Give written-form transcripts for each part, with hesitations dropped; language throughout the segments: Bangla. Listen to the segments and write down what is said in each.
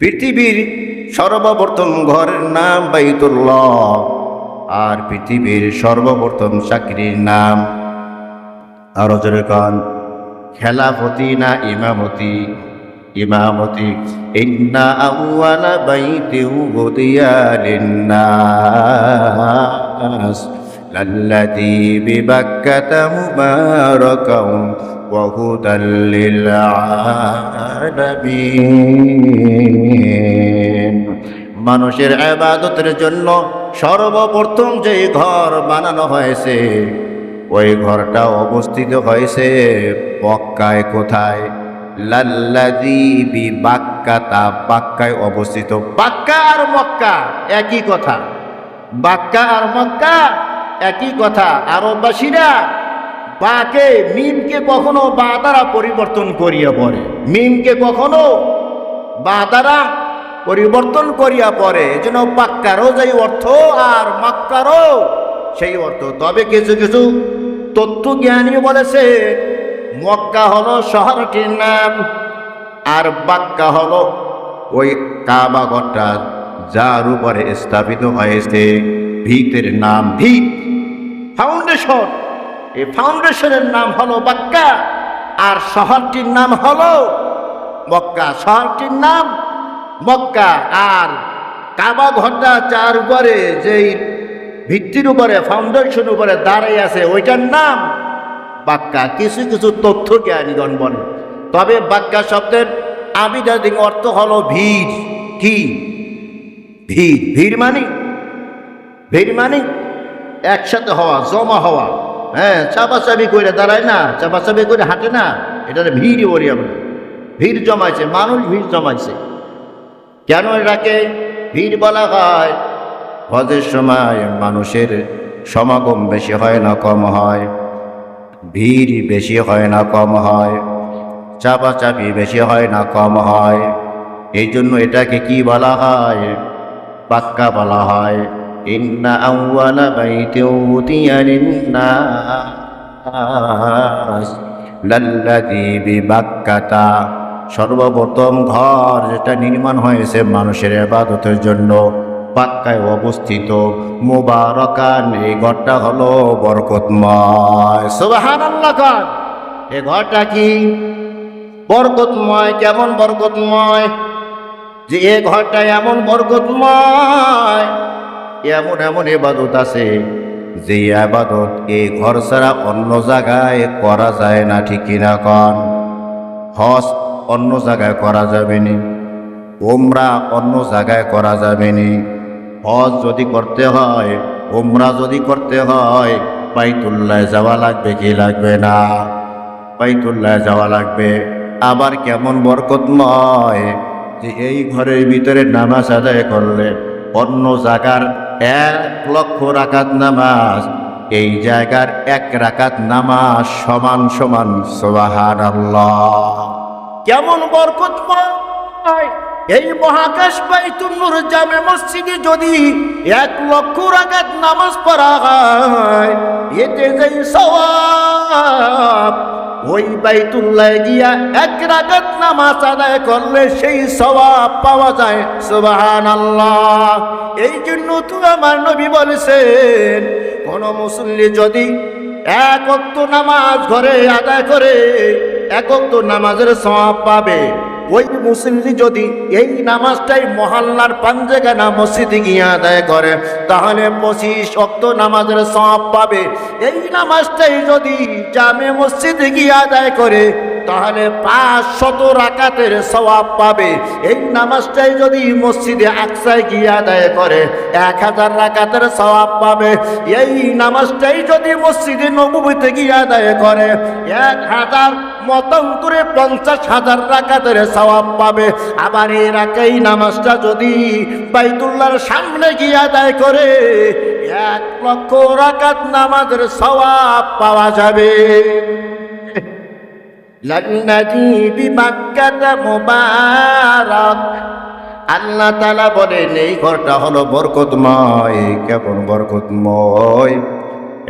পৃথিবীর সর্বপ্রথম ঘরের নাম বাইতুল্লাহ, আর পৃথিবীর সর্বপ্রথম চাকরির নাম আরো জোরে কান খেলাফতি না ইমামতি? ইমামতি। ইন্না আউয়ালা বাইতিহু বুদিয়া লিন্নাস লাল্লাযী বিবাক্কাতা মুবারাকাও ওয়া হুদাল লিল আলামিন। মানুষের ইবাদতের জন্য সর্বপ্রথম যে ঘর বানানো হয়েছে, ওই ঘরটা অবস্থিত হয়েছে মক্কায়। কোথায়? লাল্লাযী বিবাক্কাতা, বাক্কায় অবস্থিত। বাক্কা আর মক্কা একই কথা, বাক্কা আর মক্কা একই কথা। আরববাসীরা বাকে মিমকে কখনো বা দ্বারা পরিবর্তন করিয়া পড়ে, মিমকে কখনো বা দ্বারা পরিবর্তন করিয়া পড়ে, যেন বাক্কারও যেই অর্থ আর মক্কারও সেই অর্থ। তবে কিছু কিছু তথ্য জ্ঞানী বলেছে মক্কা হলো শহরটির নাম, আর বাক্কা হলো ওই কাবা ঘরটা যার উপরে স্থাপিত হয়েছে ভিতের নাম। ভিত, ফাউন্ডেশন। এই ফাউন্ডেশনের নাম হলো বাক্কা, আর শহরটির নাম হলো মক্কা। শহরটির নাম মক্কা, আর কাবা ঘরটা যার উপরে যেই ভিত্তির উপরে ফাউন্ডেশন উপরে দাঁড়াই আছে ওইটার নাম বাক্কা। কিছু কিছু তথ্য জ্ঞানীগণ বলে। তবে বাক্কা শব্দের আবিধানিক অর্থ হলো ভিড়। কি ভিড়? ভিড় মানে, ভিড় মানে একসাথে হওয়া, জমা হওয়া। হ্যাঁ, চাপাচাপি করে দাঁড়ায় না, চাপাচাপি করে হাঁটে না, এটা ভিড়ই বলি আমরা। ভিড় জমাইছে, মানুষ ভিড় জমাইছে। কেন এটাকে ভিড় বলা হয়? হজের সময় মানুষের সমাগম বেশি হয় না কম হয়? ভিড় বেশি হয় না কম হয়? চাপাচাপি বেশি হয় না কম হয়? এই জন্য এটাকে কি বলা হয়? বাক্কা বলা হয়। ইন্না আউয়ালা বাইতিন উদিয়া লিন্নাস লাল্লাযী বিবাক্কাতা, সর্বপ্রথম ঘর যেটা নির্মাণ হয়েছে মানুষের ইবাদতের জন্য, বাক্কায় অবস্থিত। মুবারাকান, এই ঘরটা হলো বরকতময়। সুবহানাল্লাহ। কান এই ঘরটা কি বরকতময়? কেমন বরকতময়? যে এই ঘরটা এমন বরকতময়, এমন এমন ইবাদত আছে যে ইবাদত এই ঘর ছাড়া অন্য জায়গায় করা যায় না। ঠিক কিনা কন? হজ অন্য জায়গায় করা যাবে নি, উমরা অন্য জায়গায় করা যাবে নি। হজ যদি করতে হয়, উমরা যদি করতে হয়, বাইতুল্লাহ যাওয়া লাগবে কি লাগবে না? বাইতুল্লাহ যাওয়া লাগবে। আবার কেমন বরকতময় যে এই ঘরের ভিতরে নামাজ আদায় করলে অন্য জায়গার 1,00,000 রাকাত নামাজ এই জায়গার 1 রাকাত নামাজ সমান সমান। সুবহানাল্লাহ। কেমন বরকতময়! এই মহাকাশ বাইতুল নূর জামে মসজিদে যদি 1,00,000 রাকাত নামাজ পড়া হয়, এতে যেই সওয়াব, ওই বাইতুল্লাহ গিয়া 1 রাকাত নামাজ আদায় করলে সেই সওয়াব পাওয়া যায়। সুবহানাল্লাহ। এই জন্য তো আমার নবী বলেছেন, কোন মুসল্লি যদি 1 ওয়াক্ত নামাজ ঘরে আদায় করে 1 ওয়াক্ত নামাজের সওয়াব পাবে। ওই মুসল্লি যদি এই নামাজটাই মহল্লার 5 জায়গা না মসজিদে গিয়ে আদায় করে, তাহলে 25 ওয়াক্ত নামাজের সওয়াব পাবে। এই নামাজটাই যদি জামে মসজিদে গিয়ে আদায় করে, তাহলে 500 রাকাতের সওয়াব পাবে। এই নামাজটাই যদি মসজিদে আকসায় গিয়ে আদায় করে, 1000 রাকাতের সওয়াব পাবে। এই নামাজটাই যদি মসজিদে নববীতে গিয়ে আদায় করে, 1000 মতান্তরে 50,000 রাকাতের সওয়াব পাবে। আবার এই নামাজটা যদি বাইতুল্লাহর সামনে গিয়ে আদায় করে, 1,00,000 রাকাত নামাজের সওয়াব পাওয়া যাবে। লাল্লাযী বিবাক্কাতা মুবারাক, আল্লাহ তাআলা বলেন এই ঘরটা হলো বরকতময়। কেমন বরকতময়!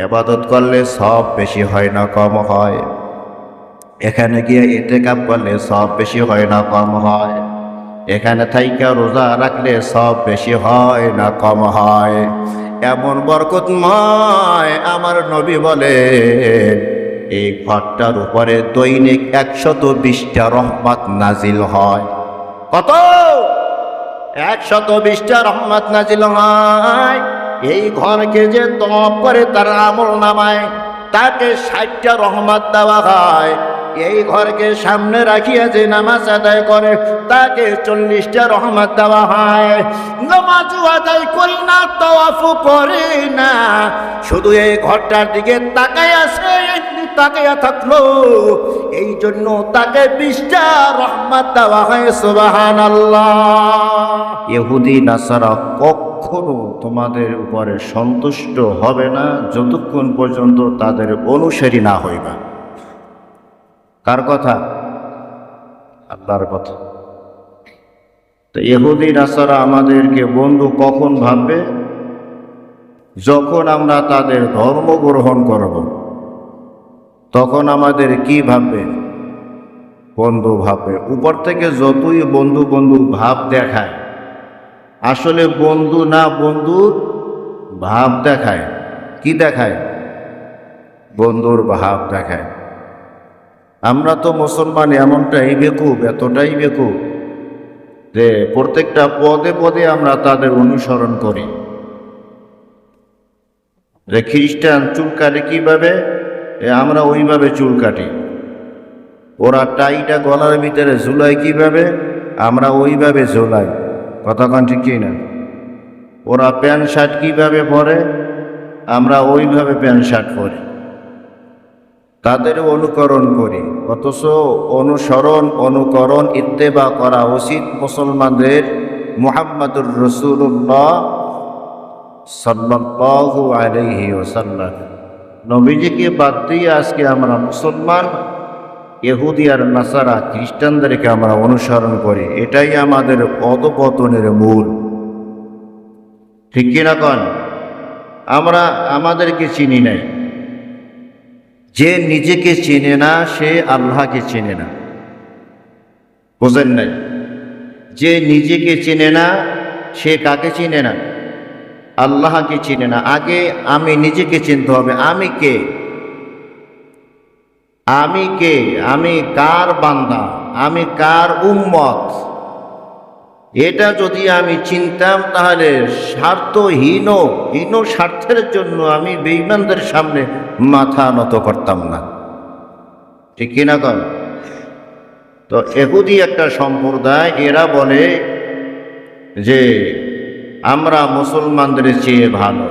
ইবাদত করলে সব বেশি হয় না কম হয়? এখানে গিয়ে ইতিকাফ করলে সব বেশি হয় না কম হয়? এখানে থাইকা রোজা রাখলে সব বেশি হয় না কম হয়? এমন বরকতময় আমার নবী বলেন, এই ঘরটার উপরে দৈনিক 120টা রহমত নাজিল হয়। কত? 120টা রহমত নাজিল হয়। এই ঘরকে যে তওয়াব করে তার আমল নামায় তাকে 60টা রহমত দেওয়া হয়। এই ঘরকে সামনে রাখিয়া যে নামাজ আদায় করে তাকে 40টা রহমত দেওয়া হয়। নামাজও আদায় করি না, তাওয়াফও করি না, শুধু এই ঘরটার দিকে তাকাইয়া থাকলো, এই জন্য তাকে 20টা রহমত দেওয়া হয়। সুবহানাল্লাহ। ইহুদি নাসারা কখনো তোমাদের উপরে সন্তুষ্ট হবে না যতক্ষণ পর্যন্ত তাদের অনুসারী না হইবা। কার কথা? আল্লাহর কথা। তো ইহুদি নাসারা আমাদেরকে বন্ধু কখন ভাববে? যখন আমরা তাদের ধর্ম গ্রহণ করব, তখন আমাদের কি ভাববে? বন্ধু ভাববে। উপর থেকে যতই বন্ধু বন্ধু ভাব দেখায়, আসলে বন্ধু না, বন্ধুর ভাব দেখায়। কি দেখায়? বন্ধুর ভাব দেখায়। আমরা তো মুসলমান এমনটাই বেকুব, এতটাই বেকুব যে প্রত্যেকটা পদে পদে আমরা তাদের অনুসরণ করি। যে খ্রিস্টান চুল কাটে কিভাবে, আমরা ওইভাবে চুল কাটি। ওরা টাইটা গলার ভিতরে ঝুলায় কিভাবে, আমরা ওইভাবে ঝুলাই। কথাক্ষণ ঠিক কি না? ওরা প্যান্ট শার্ট কিভাবে পরে, আমরা ওইভাবে প্যান্ট শার্ট পরি, তাদের অনুকরণ করি। অথচ অনুকরণ ইত্তেবা করা উচিত মুসলমানদের মুহাম্মাদুর রাসূলুল্লাহ সাল্লাল্লাহু আলাইহি ওয়াসাল্লাম। নবীজিকে বাদ দিয়ে আজকে আমরা মুসলমান ইহুদি আর নাসারা খ্রিস্টানদেরকে আমরা অনুসরণ করি। এটাই আমাদের অধঃপতনের মূল। ঠিক কিনা কন? আমরা আমাদেরকে চিনি নাই। যে নিজেকে চিনে না সে আল্লাহকে চিনে না। বুঝেন নাই? যে নিজেকে চিনে না সে কাকে চিনে না? আল্লাহকে চিনে না। আগে আমি নিজেকে চিনতে হবে। আমি কে? আমি কে? আমি কার বান্দা? আমি কার উম্মত? এটা যদি আমি চিনতাম তাহলে হীন স্বার্থের জন্য আমি বেঈমানদের সামনে মাথা নত করতাম না। ঠিক কিনা কন? তো ইহুদি একটা সম্প্রদায়, এরা বলে যে আমরা মুসলমানদের চেয়ে ভালো।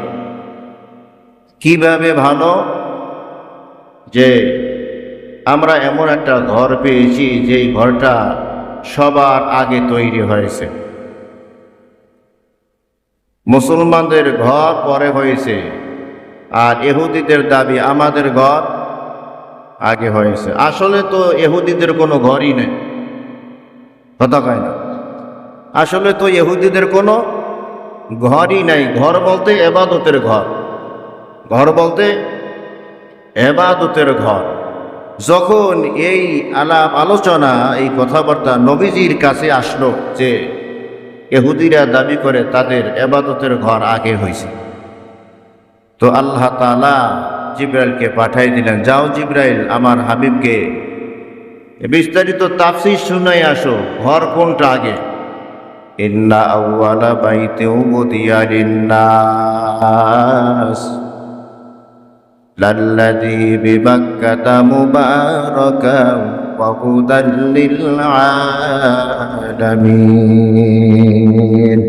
কিভাবে ভালো? যে আমরা এমন একটা ঘর পেয়েছি যেই ঘরটা সবার আগে তৈরি হয়েছে। মুসলমানদের ঘর পরে হয়েছে, আর ইহুদিদের দাবি আমাদের ঘর আগে হয়েছে। আসলে তো ইহুদিদের কোনো ঘরই নেই। কথা কয় না? আসলে তো ইহুদিদের কোনো ঘরই নাই। ঘর বলতে ইবাদতের ঘর। ঘর বলতে ইবাদতের ঘর। যখন এই আলোচনা, এই কথাবার্তা নবীজির কাছে আসলো যে ইহুদিরা দাবি করে তাদের ইবাদতের ঘর আগে হয়েছে, তো আল্লাহ তাআলা জিবরাইলকে পাঠাই দিলেন, যাও জিবরাইল আমার হাবিবকে বিস্তারিত তাফসীর শুনাই আসো, ঘর কোনটা আগে। ইন্না আউওয়ালা বাইতিন উদিয়া লিন্নাস লাল্লাযী বিবাক্কাতা মুবারাকান ওয়া হুদাল লিল আলামিন।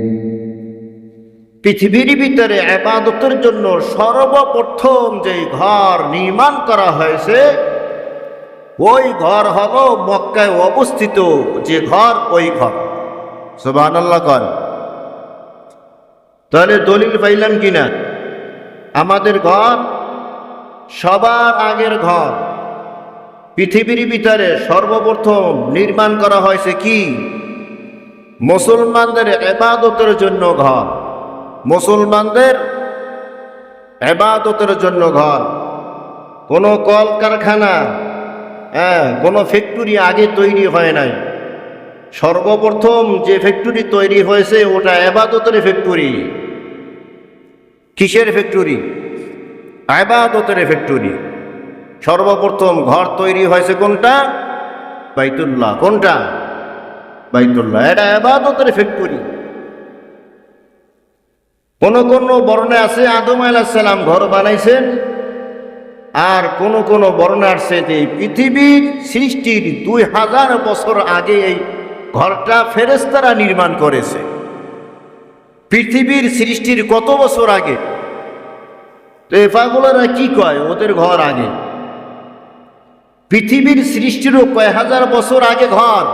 পৃথিবীর ভিতরে ইবাদতের জন্য সর্বপ্রথম যে ঘর নির্মাণ করা হয়েছে ওই ঘর হলো মক্কায় অবস্থিত যে ঘর, ওই ঘর। সুবহানাল্লাহ কন। তাহলে দলিল পাইলাম কিনা? আমাদের ঘর সবার আগের ঘর। পৃথিবীর ভিতরে সর্বপ্রথম নির্মাণ করা হয়েছে কি? মুসলমানদের ইবাদতের জন্য ঘর। মুসলমানদের ইবাদতের জন্য ঘর। কোনো কলকারখানা, কোনো ফ্যাক্টরি আগে তৈরি হয় নাই। সর্বপ্রথম যে ফ্যাক্টরি তৈরি হয়েছে ওটা ইবাদতের ফ্যাক্টরি। কিসের ফ্যাক্টরি? ইবাদতের ফ্যাক্টরি। সর্বপ্রথম ঘর তৈরি হয়েছে কোনটা? বাইতুল্লাহ। কোনটা? বাইতুল্লাহ। এটা ইবাদতের ফ্যাক্টরি। কোন কোন বর্ণে আছে আদম আলাইহিস সালাম ঘর বানাইছেন, আর কোন কোন বর্ণে আছে যে পৃথিবীর সৃষ্টির 2000 বছর আগে এই ঘরটা ফেরেশতারা নির্মাণ করেছে। পৃথিবীর সৃষ্টির কত বছর আগে? তো এ পাগলেরা কি কয় ওদের ঘর আগে? পৃথিবীর সৃষ্টিরও কয় হাজার বছর আগে ঘর,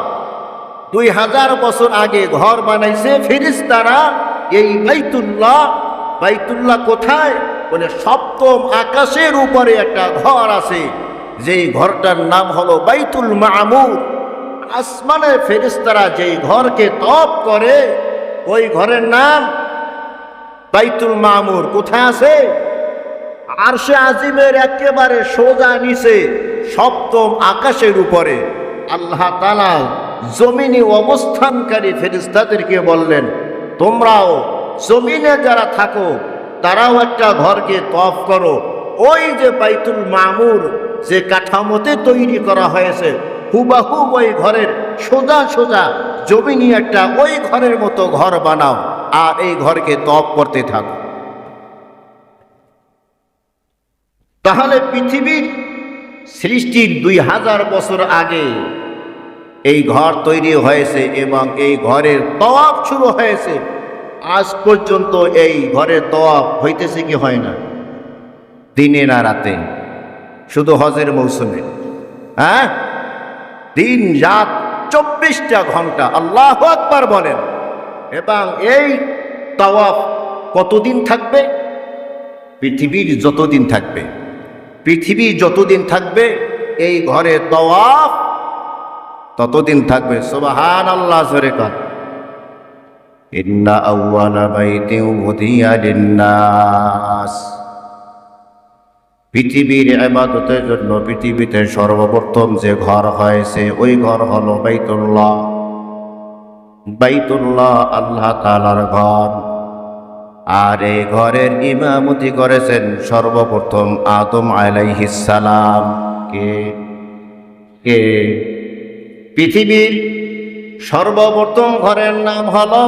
2000 বছর আগে ঘর বানাইছে ফেরেশতারা। এই বাইতুল্লাহ, বাইতুল্লাহ কোথায়? বলে সপ্তম আকাশের উপরে একটা ঘর আছে, যেই ঘরটার নাম হলো বাইতুল মামুর। আসমানের ফেরেশতারা যেই ঘরকে তওয়াফ করে ওই ঘরের নাম বাইতুল মামুর। কোথায় আছে? আরশে আজিমের একেবারে সোজা নিচে সপ্তম আকাশের উপরে। আল্লাহ তাআলা জমিনে অবস্থানকারী ফেরেশতাদেরকে বললেন, তোমরাও জমিনে যারা থাকো তারাও একটা ঘরকে তওয়াফ করো। ওই যে বাইতুল মামুর যে কাঠামোতে তৈরি করা হয়েছে হুবাহু ওই ঘরের সোজা সোজা জমিনে একটা ওই ঘরের মতো ঘর বানাও, আর এই ঘরকে তওয়াফ করতে থাকো। তাহলে পৃথিবীর সৃষ্টির 2000 বছর আগে এই ঘর তৈরি হয়েছে এবং এই ঘরের তওয়াফ শুরু হয়েছে। আজ পর্যন্ত এই ঘরের তওয়াফ হইতেছে কি হয় না? দিনে না রাতে? শুধু হজের মৌসুমে? হ্যাঁ, দিন রাত 24টা ঘন্টা। আল্লাহু আকবার বলেন। এবং এই তওয়াফ কতদিন থাকবে? পৃথিবীর যতদিন থাকবে, পৃথিবী যতদিন থাকবে এই ঘরে তওয়াফ ততদিন থাকবে। সুবহানাল্লাহ। জোরে কান। ইন্না আউওয়ালা বাইতিন উযিয়া লিন-নাস। পৃথিবীর ইবাদতের জন্য পৃথিবীতে সর্বপ্রথম যে ঘর হয়েছে ওই ঘর হলো বাইতুল্লাহ। বাইতুল্লাহ আল্লাহ তাআলার ঘর। আর এই ঘরের ইমামতি করেছেন সর্বপ্রথম আদম আলাইহিস সালাম। কে? কে? পৃথিবীর সর্বপ্রথম ঘরের নাম হলো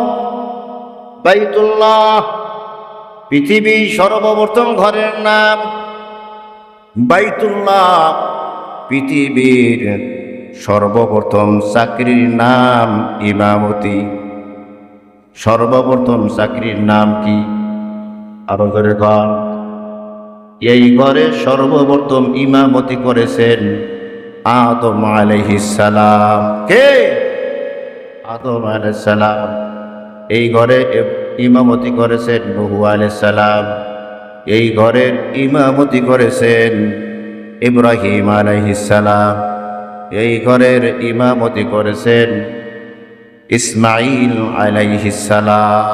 বাইতুল্লাহ। পৃথিবীর সর্বপ্রথম ঘরের নাম বাইতুল্লাহ। পৃথিবীর সর্বপ্রথম চাকরির নাম ইমামতি। সর্বপ্রথম চাকরির নাম কি? আরো করে কন। এই ঘরে সর্বপ্রথম ইমামতি করেছেন আদম আলাইহিস সালাম। কে? আদম আলাইহিস সালাম। এই ঘরে ইমামতি করেছেন নূহ আলাইহিস সালাম। এই ঘরের ইমামতি করেছেন ইব্রাহিম আলাইহিস সালাম। এই ঘরের ইমামতি করেছেন ইসমাঈল আলাইহিস সালাম।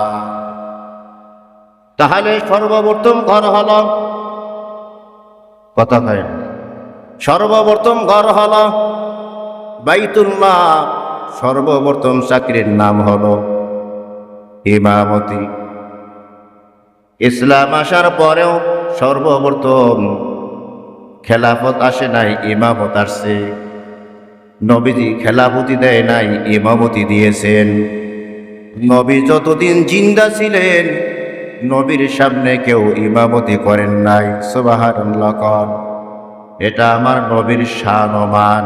তাহলে সর্বপ্রথম ঘর হলো, কথা কয়, সর্বপ্রথম ঘর হলো বাইতুল্লাহ। সর্বপ্রথম চাকরির নাম হলো ইমামতি। ইসলাম আসার পরেও সর্বপ্রথম খেলাফত আসে নাই, ইমামত আসছে। নবীজি খেলাফতি দেয় নাই, ইমামতি দিয়েছেন। নবী যতদিন জিন্দা ছিলেন নবীর সামনে কেউ ইমামতি করেন নাই। সুবহানাল্লাহ। এটা আমার নবীর শান ও মান।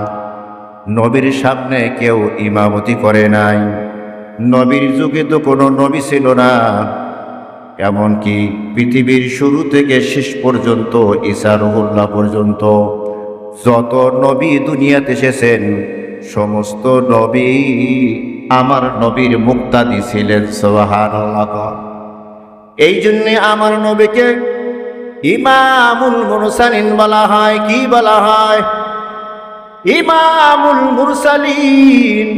নবীর সামনে কেউ ইমামতি করে নাই। নবীর যুগে তো কোনো নবী ছিল না। এমনকি পৃথিবীর শুরু থেকে শেষ পর্যন্ত ঈসা রুহুল্লাহ পর্যন্ত যত নবী দুনিয়াতে এসেছেন সমস্ত নবী আমার নবীর মুক্তাদি ছিলেন। সুবহানাল্লাহ। এই জন্য আমার নবীকে ইমামুল মুরসালিন বলা হয়। কি বলা হয়? ইমামুল মুরসালিন।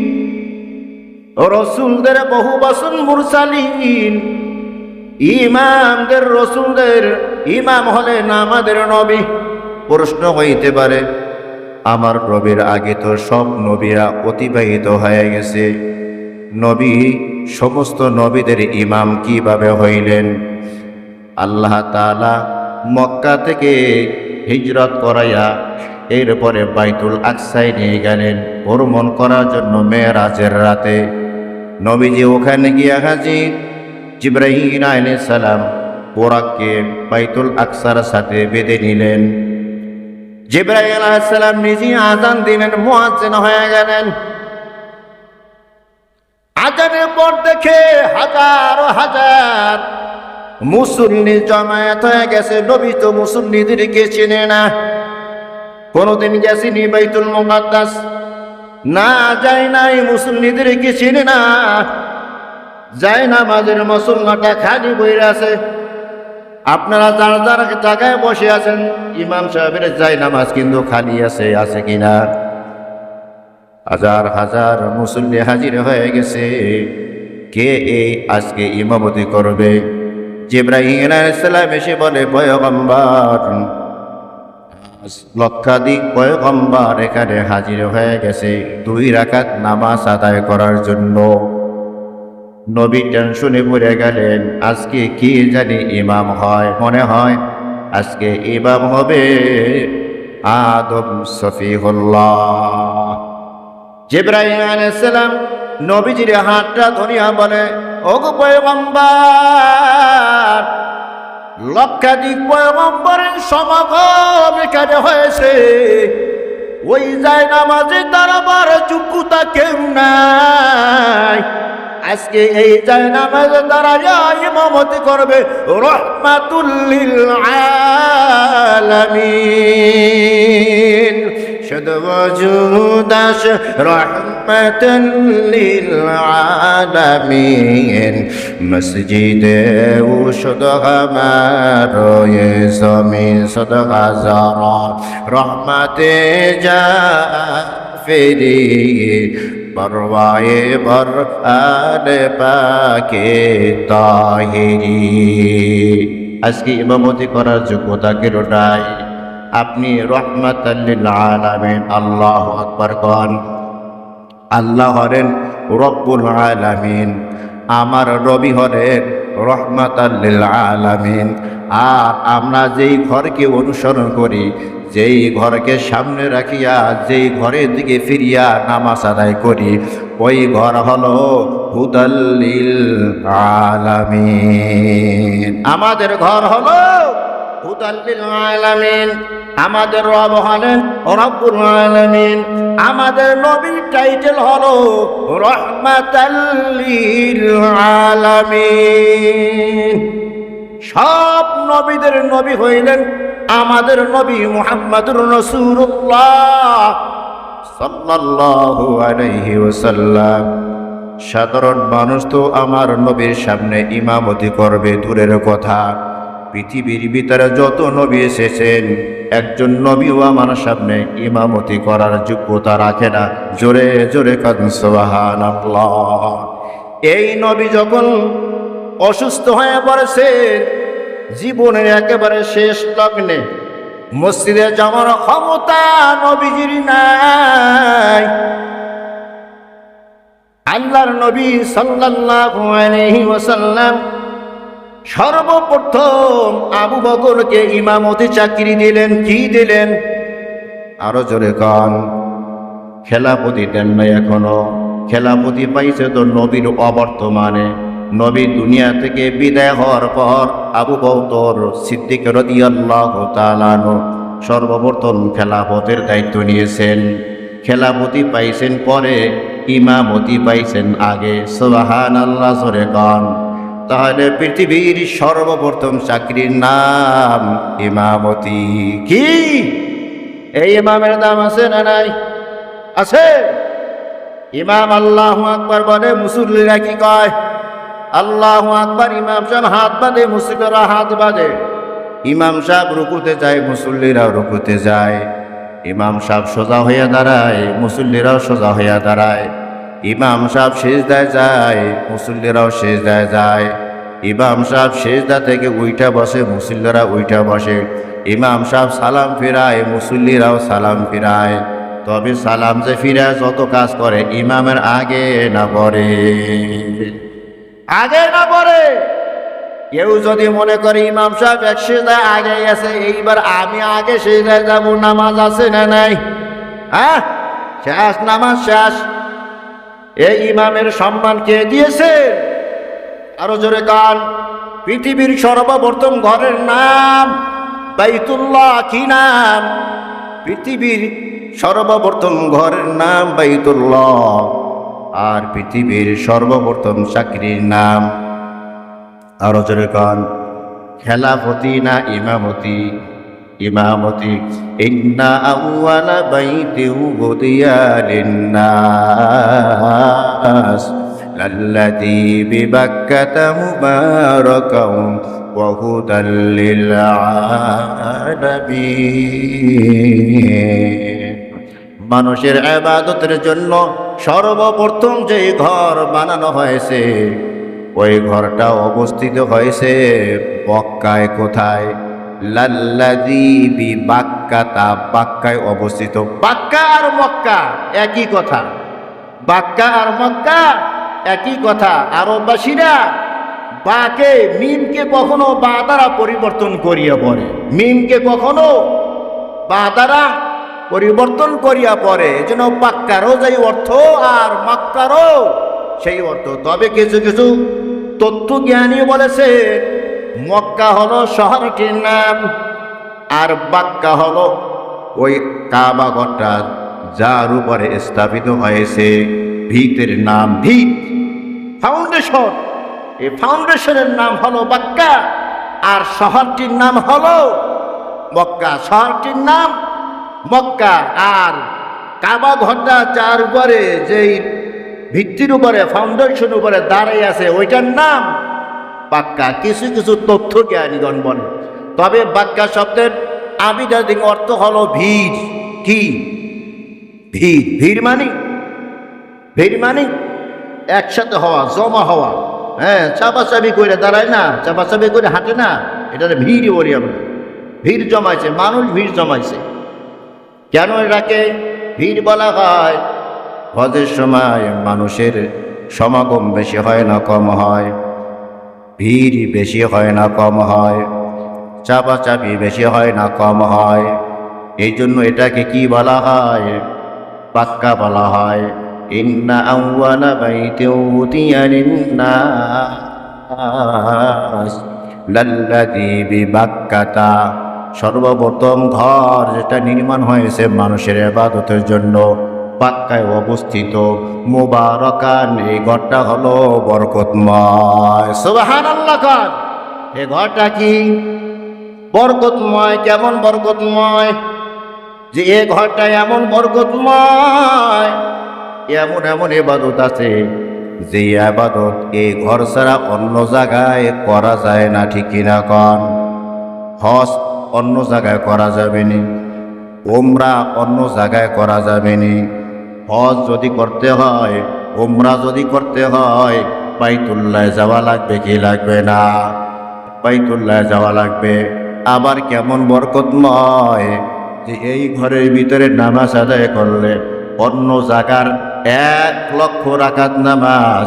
রসুলদের বহু বচন মুরসালিন। ইমামদের, রসুলদের ইমাম হলেন আমাদের নবী। প্রশ্ন হইতে পারে আমার নবীর আগে তো সব নবীরা অতিবাহিত হয়ে গেছে, নবী সমস্ত নবীদের ইমাম কিভাবে হইলেন? আল্লাহ তাআলা মক্কা থেকে হিজরত করাইয়া এরপরে বাইতুল আকসায় নিয়ে গেলেন ভ্রমণ করার জন্য মেরাজের রাতে। নবীজি ওখানে গিয়া হাজির। জিবরাইল আলাইহিস সালাম বোরাককে বাইতুল আকসার সাথে বেঁধে নিলেন। জিবরাইল আলাইহিস সালাম নিজে আযান দিলেন, মুয়াজ্জিন হয়ে গেলেন। আযানের পর দেখে হাজার হাজার মুসল্লি জমায়েত হয়ে গেছে। নবী তো মুসল্লিদেরকে চেনে না, কোনদিন গেছিনি বাইতুল মুকাদ্দাস, না যায় নাই, মুসল্লিদেরকে চেনে না। যায় নামাজের মুসল্লাটা খালি বইরা আছে। আপনারা যার যার জায়গায় বসে আছেন, ইমাম সাহেবের যায় নামাজ কিন্তু খালি আছে, আছে কিনা? হাজার হাজার মুসল্লি হাজির হয়ে গেছে। কে এই আজকে ইমামতি করবে? জিবরাইল আলাইহিস সালাম এসে বলে, পয়গম্বর, লক্ষাধিক পয়গম্বর এখানে হাজির হয়ে গেছে 2 রাকাত নামাজ আদায় করার জন্য। নবী টেনশনে পড়ে গেলেন, আজকে কি জানি ইমাম হয়। মনে হয় আজকে ইমাম হবে আদম সফিহুল্লাহ। জিবরাইল আলাইহিস সালাম নবীজির হাতটা ধরিয়া বলে, ওগো পয়গম্বর, লক্ষাধিক পয়গম্বরের সমাগম এখানে হয়েছে, ওই যায় নামাজে দাঁড়াবার যোগ্যতা কেউ নাই। আজকে এই যায় নামাজে দাঁড়াইয়া ইমামতি করবে রহমাতুল লিল আলামিন। শুধু ওজুদাস রহমাতুল লিল আলামিন। মসজিদে ও শুধু আমার এ জমিন শুধু হাজার রহমতে যা ফেরি বরওয়ায়ে বর আলে পাকে তাহিরি। আজকে ইমামতি করার যোগ্যতা কেউ নাই। আপনি রহমাতাল লিল আলামিন। আল্লাহু আকবার কোন। আল্লাহ হলেন রব্বুল আলামিন, আমার নবী হলেন রহমাতাল লিল আলামিন। আর আমরা যেই ঘরকে অনুসরণ করি, যেই ঘরকে সামনে রাখিয়া যেই ঘরের দিকে ফিরিয়া নামাজ আদায় করি, ওই ঘর হলো হুদাল লিল আলামিন। আমাদের ঘর হলো হুদাল লিল আলামিন। আমাদের রব হলেন রব্বুল আলামিন। আমাদের নবীর টাইটেল হলো রহমাতাল লিল আলামিন। সব নবীদের নবী হইলেন আমাদের নবী মুহাম্মদুর রাসূলুল্লাহ সাল্লাল্লাহু আলাইহি ওয়াসাল্লাম। সাধারণ মানুষ তো আমার নবীর সামনে ইমামতি করবে দূরের কথা, পৃথিবীর ভিতরে যত নবী এসেছেন একজন নবীও আমার সামনে ইমামতি করার যোগ্যতা রাখে না। জোরে জোরে কাঁদুন সুবহানাল্লাহ। এই নবী যখন অসুস্থ হয়ে পড়েছেন, জীবনের একেবারে শেষ লগ্নে, মসজিদে যাওয়ার ক্ষমতা নবীজির নাই। আল্লাহর নবী সাল্লাল্লাহু আলাইহি ওয়াসাল্লাম সর্বপ্রথম আবু বকরকে ইমামতি চাকরি দিলেন। কি দিলেন? আরো জোরে কান। খেলাপতি দেন নাই এখনো। খেলাপতি পাইছে তো নবীর অবর্তমানে। নবী দুনিয়া থেকে বিদায় হওয়ার পর আবু বকর সিদ্দিক রাদিয়াল্লাহু তাআলা আনহু সর্বপ্রথম খেলাফতের দায়িত্ব নিয়েছেন। খেলাপতি পাইছেন পরে, ইমামতি পাইছেন আগে। সুবহানাল্লাহ জোরে কান। তাহলে পৃথিবীর সর্বপ্রথম চাকরির নাম ইমামতি। কি এই ইমামের দাম আছে না নাই? আছে। ইমাম আল্লাহু আকবার বলে, মুসল্লিরা কি কয়? আল্লাহু আকবার। ইমাম সাহেব হাত বাঁধে, মুসল্লিরা হাত বাঁধে। ইমাম সাহেব রুকুতে যায়, মুসল্লিরাও রুকুতে যায়। ইমাম সাহেব সোজা হইয়া দাঁড়ায়, মুসল্লিরাও সোজা হইয়া দাঁড়ায়। ইমাম সাহেব সিজদায় যায়, মুসল্লিরাও সিজদায় যায়। ইমাম সাহেব সিজদা থেকে উইঠা বসে, মুসল্লিরা উইঠা বসে। ইমাম সাহেব সালাম ফিরায়, মুসল্লিরাও সালাম ফিরায়। তবে সালাম যে ফিরে যত কাজ করে ইমামের আগে না পড়ে, আগে না পড়ে। কেউ যদি মনে করে ইমাম সাহেব এক সিজদায় আগে গেছে, এইবার আমি আগে সিজদায় যাব, নামাজ আছে না নাই? হ্যাঁ, শেষ, নামাজ শেষ। এই ইমামের সম্মান কে দিয়েছে? আরো জোরে কান। পৃথিবীর সর্বপ্রথম ঘরের নাম বাইতুল্লাহ। কি নাম? পৃথিবীর সর্বপ্রথম ঘরের নাম বাইতুল্লাহ। আর পৃথিবীর সর্বপ্রথম চাকরির নাম, আরো জোরে কান, খেলাফতি না ইমামতি? ইমামতি। ইন্না আউয়ালা বাইতিন উদিয়া লিন্নাস লাল্লাযী বিবাক্কাতা মুবারাকাও ওয়া হুদাল লিল আলামিন। মানুষের ইবাদতের জন্য সর্বপ্রথম যে ঘর বানানো হয়েছে, ওই ঘরটা অবস্থিত হয়েছে মক্কায়। কোথায়? লাল্লাযী বিবাক্কাতা, বাক্কায় অবস্থিত। বাক্কা আর মক্কা একই কথা, বাক্কা আর মক্কা একই কথা। আরববাসীরা বাকে, মিমকে কখনো বা দ্বারা পরিবর্তন করিয়া পড়ে, মিমকে কখনো বা দ্বারা পরিবর্তন করিয়া পড়ে, যেন বাক্কারও যাই অর্থ আর মক্কারও সেই অর্থ। তবে কিছু কিছু তত্ত্বজ্ঞানী বলেছে মক্কা হলো শহরটির নাম, আর বাক্কা হলো ওই কাবা ঘরটা যার উপরে স্থাপিত হয়েছে, ভিতের নাম, ভিত, ফাউন্ডেশন। এই ফাউন্ডেশনের নাম হলো বাক্কা, আর শহরটির নাম হলো মক্কা। শহরটির নাম মক্কা, আর কাবা ঘরটা যার উপরে, যেই ভিত্তির উপরে, ফাউন্ডেশন উপরে দাঁড়াই আছে, ওইটার নাম বাক্কা। কিছু কিছু তথ্য জ্ঞানীগণ বলে। তবে বাক্কা শব্দের আবিধানিক অর্থ হলো ভিড়। কি? ভিড়। ভিড় মানে, ভিড় মানে একসাথে হওয়া, জমা হওয়া। হ্যাঁ, চাপাচাপি করে দাঁড়ায় না, চাপাচাপি করে হাঁটে না, এটা ভিড় বলি আমরা। ভিড় জমাইছে, মানুষ ভিড় জমাইছে। কেন এটাকে ভিড় বলা হয়? হজের সময় মানুষের সমাগম বেশি হয় না কম হয়? ভিড় বেশি হয় না কম হয়? চাপাচাপি বেশি হয় না কম হয়? এই জন্য এটাকে কি বলা হয়? বাক্কা বলা হয়। ইন্না আউয়ালা বাইতিন উদিয়া লিন্নাস লাল্লাযী বিবাক্কাতা, সর্বপ্রথম ঘর যেটা নির্মাণ হয়েছে মানুষের ইবাদতের জন্য, বাক্কায় অবস্থিত, মুবারাকান, এই ঘরটা হলো বরকতময়। সুবহানাল্লাহ। কান, এই ঘরটা কি বরকতময়? কেমন বরকতময়? যে এ ঘরটা এমন বরকতময়, এমন এমন ইবাদত আছে যে ইবাদত এই ঘর ছাড়া অন্য জায়গায় করা যায় না। ঠিক কিনা কন? হজ অন্য জায়গায় করা যাবে নি, উমরা অন্য জায়গায় করা যাবে নি। হজ যদি করতে হয়, উমরা যদি করতে হয়, বাইতুল্লাহ যাওয়া লাগবে কি লাগবে না? বাইতুল্লাহ যাওয়া লাগবে। আবার কেমন বরকতময় যে এই ঘরের ভিতরে নামাজ আদায় করলে অন্য জায়গার 1,00,000 রাকাত নামাজ,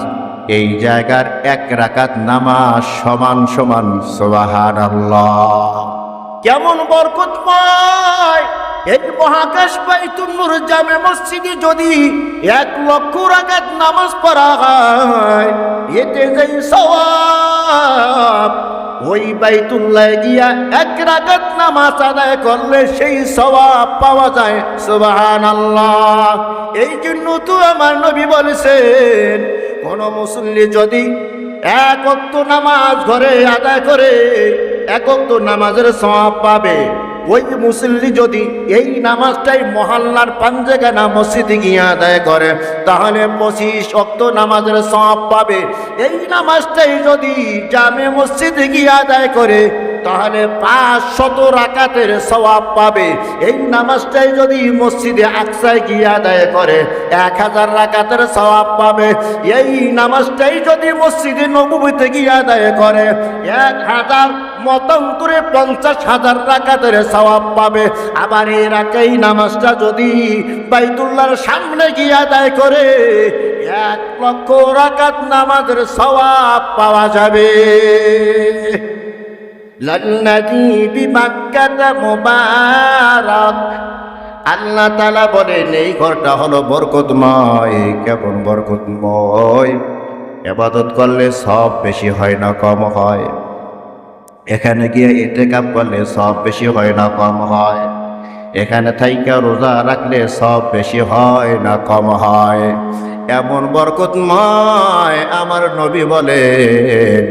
এই জায়গার 1 রাকাত নামাজ সমান সমান। সুবহানাল্লাহ। কেমন বরকতময়! এই মহাকাশ বাইতুল নূর জামে মসজিদে যদি 1,00,000 রাকাত নামাজ পড়া হয়, এতে যেই সওয়াব, ওই বাইতুল্লাহ গিয়া 1 রাকাত নামাজ আদায় করলে সেই সওয়াব পাওয়া যায়। সুবহানাল্লাহ। এই জন্য তো আমার নবী বলেছেন, কোন মুসল্লি যদি 1 ওয়াক্ত নামাজ ঘরে আদায় করে, 1 ওয়াক্ত নামাজের সওয়াব পাবে। ওই মুসল্লি যদি এই নামাজটাই মহল্লার পাঞ্জেগানা মসজিদে গিয়ে আদায় করে, তাহলে 25 ওয়াক্ত নামাজের সওয়াব পাবে। এই নামাজটাই যদি জামে মসজিদে গিয়ে আদায় করে, তাহলে 500 রাকাতের সওয়াব পাবে। এই নামাজটাই যদি মসজিদে আকসায় গিয়ে আদায় করে, 1000 রাকাতের সওয়াব পাবে। এই নামাজটাই যদি মসজিদে নববীতে গিয়ে আদায় করে, 1000 মতান্তরে 50,000 রাকাতের সওয়াব পাবে। আবার এই রাকাই নামাজটা যদি বাইতুল্লাহর সামনে গিয়ে আদায় করে 1 লক্ষ রাকাত নামাজের সওয়াব পাওয়া যাবে। লাল্লাযী বিমাক্কাতা মুবারাক, আল্লাহ তাআলা বলেন এই ঘরটা হলো বরকতময়। কেমন বরকতময়? ইবাদত করলে সব বেশি হয় না কম হয়? এখানে গিয়ে ইতিকাফ করলে সব বেশি হয় না কম হয়? এখানে থাইকা রোজা রাখলে সব বেশি হয় না কম হয়? এমন বরকতময় আমার নবী বলেন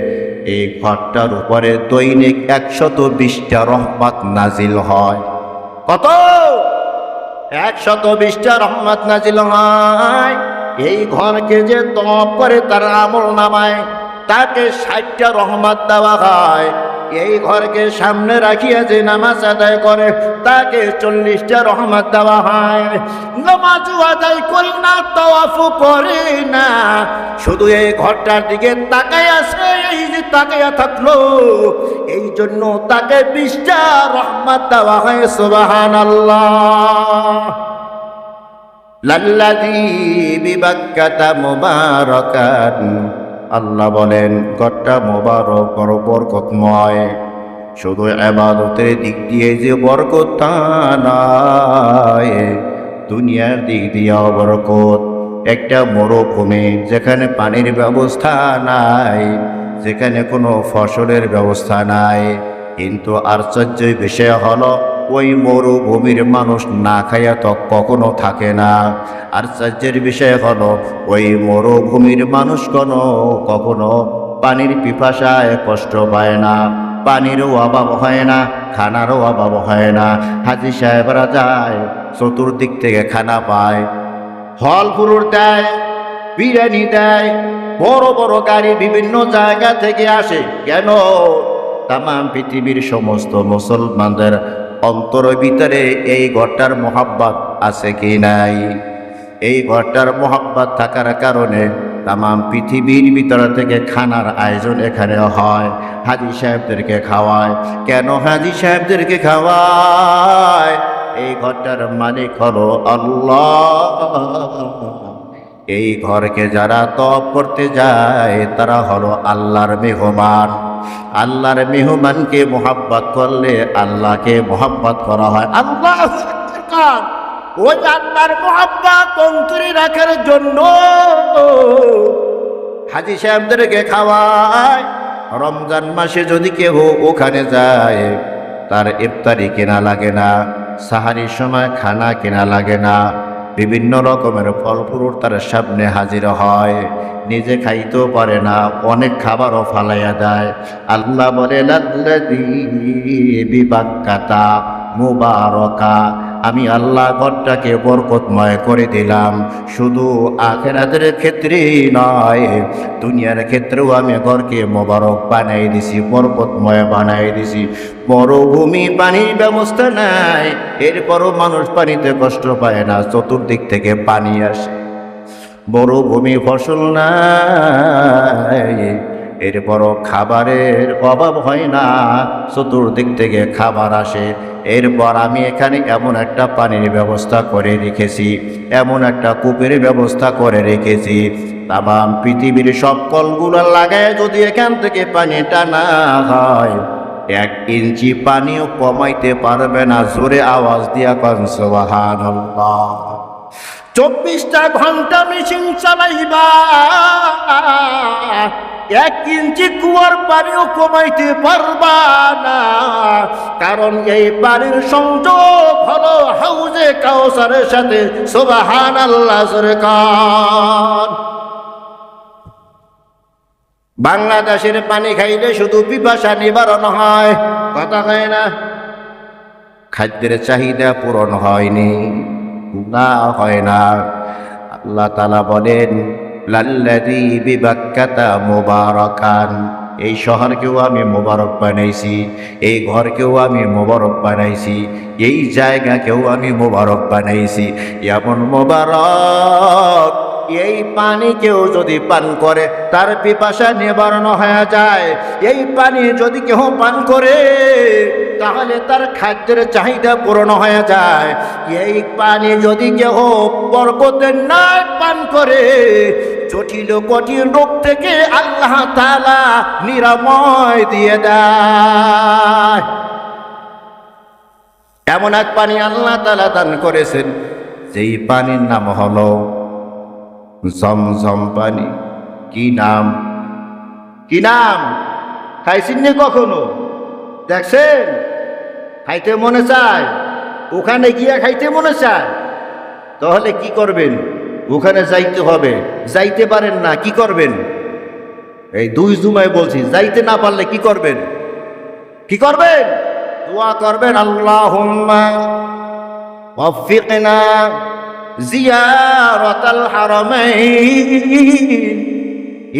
এই ঘরটার উপরে দৈনিক 120টা রহমত নাজিল হয়। কত? 120টা রহমত নাজিল হয়। এই ঘরকে যে তওয়াব করে তার আমল নামায় তাকে 60টা রহমত দেওয়া হয়। এই ঘরকে সামনে রাখিয়া যে নামাজ আদায় করে তাকে 40টা রহমত দেওয়া হয়। নামাজ আদায় করি না, তাওয়াফ করি না, শুধু এই ঘরটার দিকে তাকায় আছে, এই যে তাকায়া থাকলো এই জন্য তাকে 20টা রহমত দেওয়া হয়। সুবহানাল্লাহ। লাল্লাযী বিবাক্কাতা মুবারাকান, আল্লাহ বলেন ঘরটা মোবারক, বড় বরকতময়। শুধু ইবাদতের দিক দিয়ে যে বরকত তা নয়, দুনিয়ার দিক দিয়েও বরকত। একটা মরুভূমি যেখানে পানির ব্যবস্থা নাই, যেখানে কোনো ফসলের ব্যবস্থা নাই, কিন্তু আশ্চর্যের বিষয় হলো ওই মরুভূমির মানুষ না খাইয়া তো কখনো থাকে না। আশ্চর্যের বিষয় হলো ওই মরুভূমির মানুষ কখনো পানির পিপাসায় কষ্ট পায় না, পানিরও অভাব হয় না, খানারও অভাব হয় না। হাজী সাহেবরা যায়, চতুর্দিক থেকে খানা পায়, ফল ফুল দেয়, বিরিয়ানি দেয়, বড় বড় গাড়ি বিভিন্ন জায়গা থেকে আসে। কেন? তাম পৃথিবীর সমস্ত মুসলমানদের অন্তরের ভিতরে এই ঘরটার মোহাব্বত আছে কি নাই? এই ঘরটার মোহাব্বত থাকার কারণে তাম পৃথিবীর ভিতর থেকে খানার আয়োজন এখানে হয়, হাজী সাহেবদেরকে খাওয়ায়। কেন হাজী সাহেবদেরকে খাওয়ায়? এই ঘরটার মালিক হলো আল্লাহ। এই ঘরকে যারা তওয়াব করতে যায় তারা হলো আল্লাহর মেহমান। আল্লাহর মেহমানকে মোহাব্বত করলে আল্লাহকে মোহাব্বত করা হয়। আল্লাহ ওই আল্লাহর মোহাব্বত অন্তরে রাখার জন্য হাজী সাহেবদেরকে খাওয়ায়। রমজান মাসে যদি কেউ ওখানে যায় তার ইফতারি কেনা লাগে না, সাহারির সময় খানা কেনা লাগে না, বিভিন্ন রকমের ফল ফুল তার সামনে হাজির হয়। নিজে খাইতেও পারে না, অনেক খাবারও ফালাইয়া দেয়। আল্লাহ বলে লাল্লাযী বিবাক্কাতা মুবারাকা, আমি আল্লাহ ঘরটাকে বরকতময় করে দিলাম। শুধু আখিরাতের ক্ষেত্রেই নয়, দুনিয়ার ক্ষেত্রেও আমি ঘরকে মোবারক বানাই দিছি, বরকতময় বানাই দিছি। মরুভূমি পানির ব্যবস্থা নাই, এরপরও মানুষ পানিতে কষ্ট পায় না, চতুর্দিক থেকে পানি আসে। মরুভূমি ফসল নাই, এরপরও খাবারের অভাব হয় না, চতুর্দিক থেকে খাবার আসে। এরপর আমি এখানে এমন একটা পানির ব্যবস্থা করে রেখেছি, এমন একটা কূপের ব্যবস্থা করে রেখেছি, তাম পৃথিবীর সব কলগুলো লাগায় যদি এখান থেকে পানি টানা হয় 1 ইঞ্চি পানিও কমাইতে পারবে না। জোরে আওয়াজ দিয়া কন সুবহানাল্লাহ। 24টা ঘন্টা মেশিন চালাইবা, 1 ইঞ্চি কুয়ার পানিও কমাইতে পারবা না, কারণ এই পানির সংযোগ হলো হাউজে কাউসারের সাথে। সুবহানাল্লাহ জোরে কান। বাংলাদেশের পানি খাইলে শুধু পিপাসা নিবারণ হয়, কথা হয় না, খাদ্যের চাহিদা পূরণ হয়নি, না হয় না। আল্লাহ তাআলা বলেন লাল্লাযী বিবাক্কাতা মুবারাকান, এই শহরকেও আমি মোবারক বানাইছি, এই ঘরকেও আমি মোবারক বানাইছি, এই জায়গাকেও আমি মোবারক বানাইছি। এমন মোবারক এই পানি কেউ যদি পান করে তার পিপাসা নিবারণ হয়ে যায়। এই পানি যদি কেউ পান করে তাহলে তার খাদ্যের চাহিদা পূরণ হয়ে যায়। এই পানি যদি কেউ বরকতের না পান করে জটিল কঠিন রোগ থেকে আল্লাহ তাআলা নিরাময় দিয়ে দেয়। এমন এক পানি আল্লাহ তাআলা দান করেছেন, যেই পানির নাম হলো জমজম পানি। কি নাম? কি নাম? খাইছেন নি কখনো? দেখছেন? খাইতে মনে চায়, ওখানে গিয়া খাইতে মনে চায়, তাহলে কি করবেন? ওখানে যাইতে হবে। যাইতে পারেন না, কি করবেন? এই 2 জুমায় বলছি, যাইতে না পারলে কি করবেন? কি করবেন? দোয়া করবেন, আল্লাহুম্মা ওয়াফিকনা জিয়ারাতাল হারামাইন।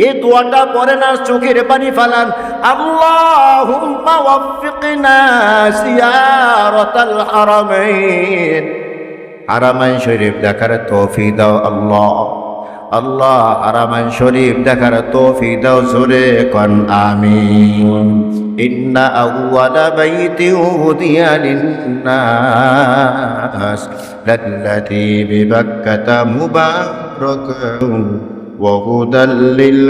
এই দোয়াটা পড়েন আর চোখের পানি ফালান, আল্লাহুম্মা ওয়াফিকনা জিয়ারাতাল হারামাইন। হারামাইন শরীফ দেখার তৌফিক দাও আল্লাহ। আল্লাহ হারামাইন শরীফ দেখার তৌফিক দাও, জোরে কোন আমিন। ইন্না আউওয়ালা বাইতিন উদিয়া লিন্নাস লাল্লাযী বিবাক্কাতা মুবারাকান ওয়া হুদাল লিল